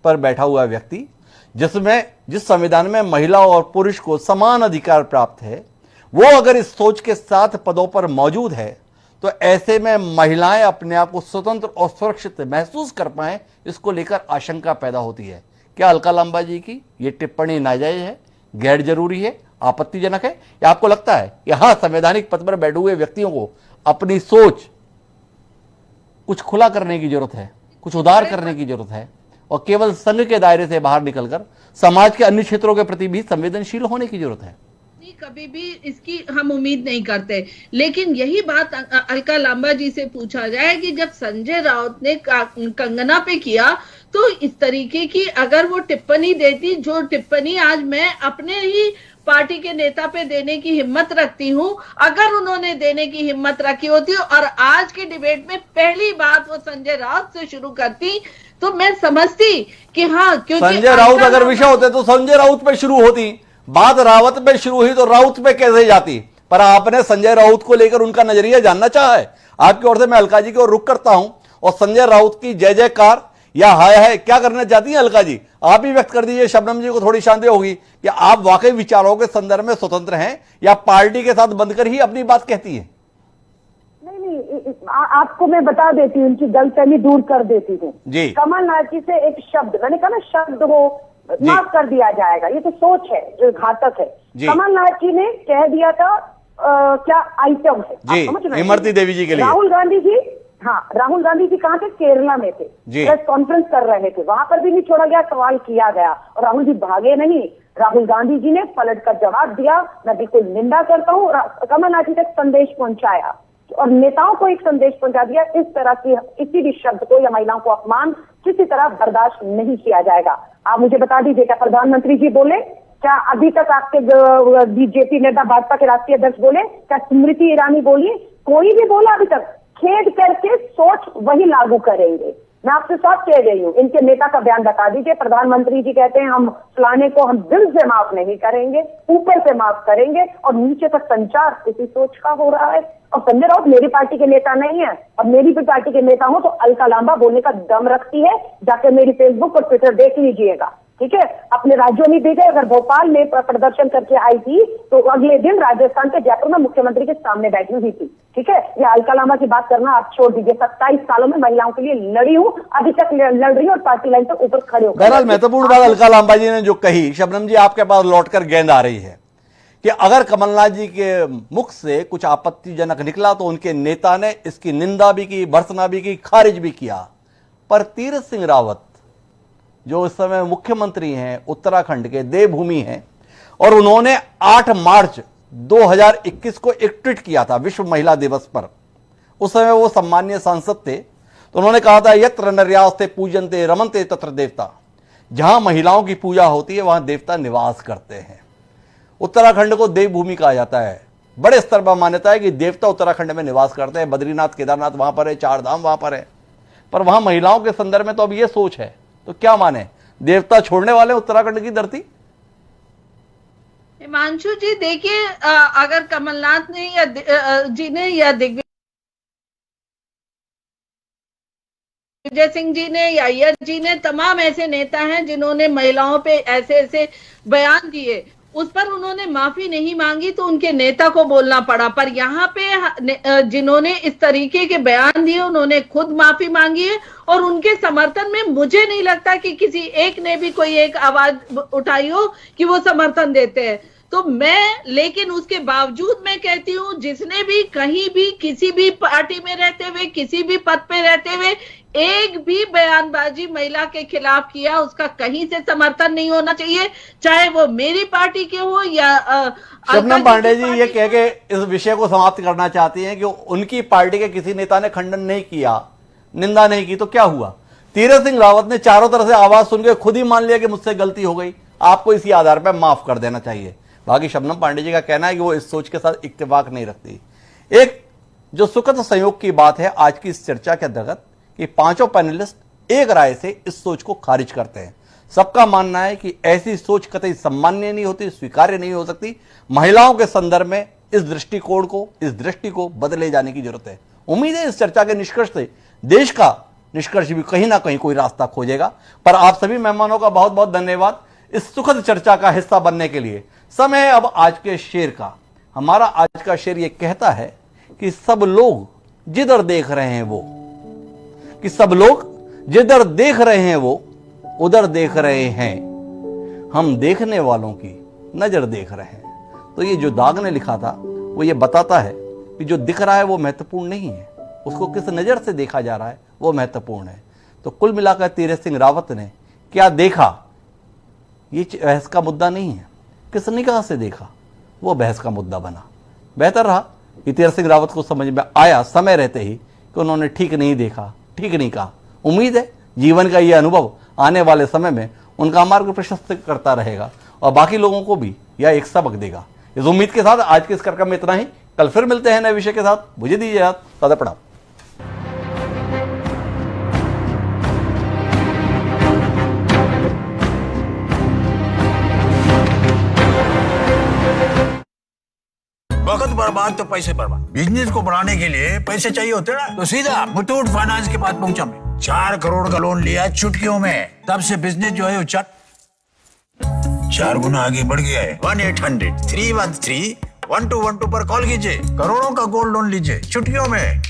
पर बैठा हुआ व्यक्ति, जिस संविधान में महिला और पुरुष को समान अधिकार प्राप्त है, वो अगर इस सोच के साथ पदों पर मौजूद है तो ऐसे में महिलाएं अपने आप को स्वतंत्र और सुरक्षित महसूस कर पाएं, इसको लेकर आशंका पैदा होती है। क्या अलका लांबा जी की ये टिप्पणी नाजायज है, गैर जरूरी है, आपत्तिजनक है, या आपको लगता है कि हाँ, संवैधानिक पद पर बैठे हुए व्यक्तियों को अपनी सोच कुछ खुला करने की जरूरत है, कुछ उदार करने की जरूरत है और केवल संघ के दायरे से बाहर निकलकर समाज के अन्य क्षेत्रों के प्रति भी संवेदनशील होने की जरूरत है? कभी भी इसकी हम उम्मीद नहीं करते। लेकिन यही बात अलका लांबा जी से पूछा जाए कि जब संजय राउत ने कंगना पे किया तो इस तरीके की अगर वो टिप्पणी देती, जो टिप्पणी आज मैं अपने ही पार्टी के नेता पे देने की हिम्मत रखती हूँ, अगर उन्होंने देने की हिम्मत रखी होती और आज के डिबेट में पहली बात वो संजय राउत से शुरू करती तो मैं समझती कि हाँ, क्योंकि संजय राउत अगर विषय होते तो संजय राउत पे शुरू होती, बात रावत पे शुरू हुई तो राउत पे कैसे जाती? पर आपने संजय राउत को लेकर उनका नजरिया जानना चाहा है। आपकी ओर से मैं अलका जी को रुख करता हूं और संजय राउत की जय जयकार या हाय हाय क्या करना चाहती हैं अलका जी? आप भी व्यक्त कर दीजिए, शबनम जी को थोड़ी शांति होगी कि आप वाकई विचारों के संदर्भ में स्वतंत्र हैं या पार्टी के साथ बंधकर ही अपनी बात कहती है? नहीं, आपको मैं बता देती हूँ, उनकी गलतफहमी दूर कर देती हूँ। कमलनाथ जी से एक शब्द, मैंने कहा ना शब्द हो माफ कर दिया जाएगा, ये तो सोच है जो घातक है। कमलनाथ जी ने कह दिया था क्या आइटम है, जी, इमरती देवी जी के लिए। राहुल गांधी जी, हाँ, राहुल गांधी जी कहाँ थे? केरला में थे, प्रेस कॉन्फ्रेंस कर रहे थे, वहां पर भी नहीं छोड़ा गया, सवाल किया गया और राहुल जी भागे नहीं। राहुल गांधी जी ने पलट कर जवाब दिया। मैं बिल्कुल निंदा करता हूँ, कमलनाथ जी तक संदेश पहुंचाया और नेताओं को एक संदेश पहुंचा दिया, इस तरह की किसी भी शब्द को या महिलाओं को अपमान किसी तरह बर्दाश्त नहीं किया जाएगा। आप मुझे बता दीजिए, क्या प्रधानमंत्री जी बोले? क्या अभी तक आपके बीजेपी नेता, भाजपा के राष्ट्रीय अध्यक्ष बोले? क्या स्मृति ईरानी बोली? कोई भी बोला अभी तक? खेद करके सोच वही लागू करेंगे। मैं आपसे साफ कह रही हूँ, इनके नेता का बयान बता दीजिए। प्रधानमंत्री जी कहते हैं हम फलाने को हम दिल से माफ नहीं करेंगे, ऊपर से माफ करेंगे और नीचे तक संचार इसी सोच का हो रहा है। और संजय राउत मेरी पार्टी के नेता नहीं है और मेरी भी पार्टी के नेता हूं तो अलका लांबा बोलने का दम रखती है। जाकर मेरी फेसबुक और ट्विटर देख लीजिएगा, ठीक है? अपने राज्यों में भी गए, अगर भोपाल में प्रदर्शन करके आई थी तो अगले दिन राजस्थान के जयपुर में मुख्यमंत्री के सामने बैठी हुई थी, ठीक है? ये अलका लांबा की बात करना आप छोड़ दीजिए। 27 सालों में महिलाओं के लिए लड़ी हूं, अभी तक लड़ रही हूं और पार्टी लाइन तक ऊपर खड़े हो। बहरहाल महत्वपूर्ण बात अलका लांबा जी ने जो कही, शबनम जी आपके पास लौटकर गेंद आ रही है कि अगर कमलनाथ जी के मुख से कुछ आपत्तिजनक निकला तो उनके नेता ने इसकी निंदा भी की, भर्त्सना भी की, खारिज भी किया। पर तीरथ सिंह रावत जो इस समय मुख्यमंत्री हैं उत्तराखंड के, देवभूमि हैं, और उन्होंने 8 मार्च 2021 को एक ट्वीट किया था विश्व महिला दिवस पर। उस समय वो सम्मानीय सांसद थे, तो उन्होंने कहा था यत्र नर्यास्ते पूजन्ते रमन्ते तत्र देवता। जहां महिलाओं की पूजा होती है वहां देवता निवास करते हैं। उत्तराखंड को देवभूमि कहा जाता है। बड़े स्तर पर मान्यता है कि देवता उत्तराखंड में निवास करते हैं। बद्रीनाथ, केदारनाथ वहां पर है, 4 धाम वहां पर है। पर वहां महिलाओं के संदर्भ में तो अब यह सोच है, तो क्या माने, देवता छोड़ने वाले उत्तराखंड की धरती? हिमांशु जी देखिए, अगर कमलनाथ ने या जी ने या दिग्विजय सिंह जी ने या अय्यर जी ने, तमाम ऐसे नेता हैं जिन्होंने महिलाओं पे ऐसे ऐसे बयान दिए, उस पर उन्होंने माफी नहीं मांगी तो उनके नेता को बोलना पड़ा। पर यहाँ पे जिन्होंने इस तरीके के बयान दिए उन्होंने खुद माफी मांगी है और उनके समर्थन में मुझे नहीं लगता कि किसी एक ने भी कोई एक आवाज उठाई हो कि वो समर्थन देते हैं। तो लेकिन उसके बावजूद मैं कहती हूँ, जिसने भी कहीं भी किसी भी पार्टी में रहते हुए, किसी भी पद पे रहते हुए एक भी बयानबाजी महिला के खिलाफ किया, उसका कहीं से समर्थन नहीं होना चाहिए, चाहे वो मेरी पार्टी के हो या शबनम पांडे जी ये कह के इस विषय को समाप्त करना चाहती हैं कि उनकी पार्टी के किसी नेता ने खंडन नहीं किया, निंदा नहीं की, तो क्या हुआ? तीरथ सिंह रावत ने चारों तरफ से आवाज सुन के खुद ही मान लिया कि मुझसे गलती हो गई, आपको इसी आधार पर माफ कर देना चाहिए। बाकी शबनम पांडे जी का कहना है कि वो इस सोच के साथ इत्तेफाक नहीं रखती। एक जो सुखद संयोग की बात है आज की इस चर्चा के अंतर्गत कि पांचों पैनलिस्ट एक राय से इस सोच को खारिज करते हैं। सबका मानना है कि ऐसी सोच कतई सम्मान्य नहीं होती, स्वीकार्य नहीं हो सकती। महिलाओं के संदर्भ में इस दृष्टिकोण को, इस दृष्टि को बदले जाने की जरूरत है। उम्मीद है इस चर्चा के निष्कर्ष से देश का निष्कर्ष भी कहीं ना कहीं कोई रास्ता खोजेगा। पर आप सभी मेहमानों का बहुत बहुत धन्यवाद इस सुखद चर्चा का हिस्सा बनने के लिए। समय है अब आज के शेर का। हमारा आज का शेर ये कहता है कि सब लोग जिधर देख रहे हैं वो, कि सब लोग जिधर देख रहे हैं वो उधर देख रहे हैं, हम देखने वालों की नजर देख रहे हैं। तो ये जो दाग ने लिखा था वो ये बताता है कि जो दिख रहा है वो महत्वपूर्ण नहीं है, उसको किस नजर से देखा जा रहा है वो महत्वपूर्ण है। तो कुल मिलाकर तीरथ सिंह रावत ने क्या देखा ये बहस का मुद्दा नहीं है, किस निगाह से देखा वो बहस का मुद्दा बना। बेहतर रहा कि तीरथ सिंह रावत को समझ में आया समय रहते ही कि उन्होंने ठीक नहीं देखा, ठीक नहीं कहा। उम्मीद है जीवन का यह अनुभव आने वाले समय में उनका मार्ग प्रशस्त करता रहेगा और बाकी लोगों को भी यह एक सबक देगा। इस उम्मीद के साथ आज के इस कार्यक्रम में इतना ही। कल फिर मिलते हैं नए विषय के साथ। मुझे दीजिए याद, सादा प्रणाम। वक्त बर्बाद तो पैसे बर्बाद। बिजनेस को बढ़ाने के लिए पैसे चाहिए होते ना, तो सीधा मुथूट फाइनेंस के पास पहुंचा मैं। 4 करोड़ का लोन लिया चुटकियों में, तब से बिजनेस जो है वो 4 गुना आगे बढ़ गया है। 1-800-313-1212 पर कॉल कीजिए, करोड़ों का गोल्ड लोन लीजिए चुटकियों में।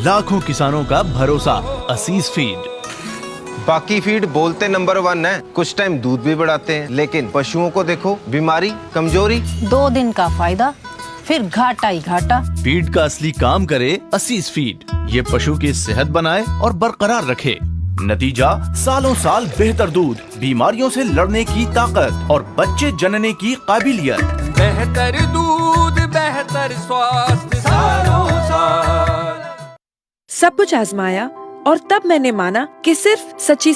लाखों किसानों का भरोसा असीस फीड, बाकी फीड बोलते नंबर 1 है, कुछ टाइम दूध भी बढ़ाते हैं, लेकिन पशुओं को देखो, बीमारी, कमजोरी। 2 दिन का फायदा, फिर घाटा ही घाटा। फीड का असली काम करे असीस फीड। ये पशु की सेहत बनाए और बरकरार रखे। नतीजा सालों साल बेहतर दूध, बीमारियों से लड़ने की ताकत और बच्चे जनने की काबिलियत। बेहतर दूध, बेहतर स्वास्थ्य सालों साल। सब कुछ आजमाया और तब मैंने माना कि सिर्फ सच्ची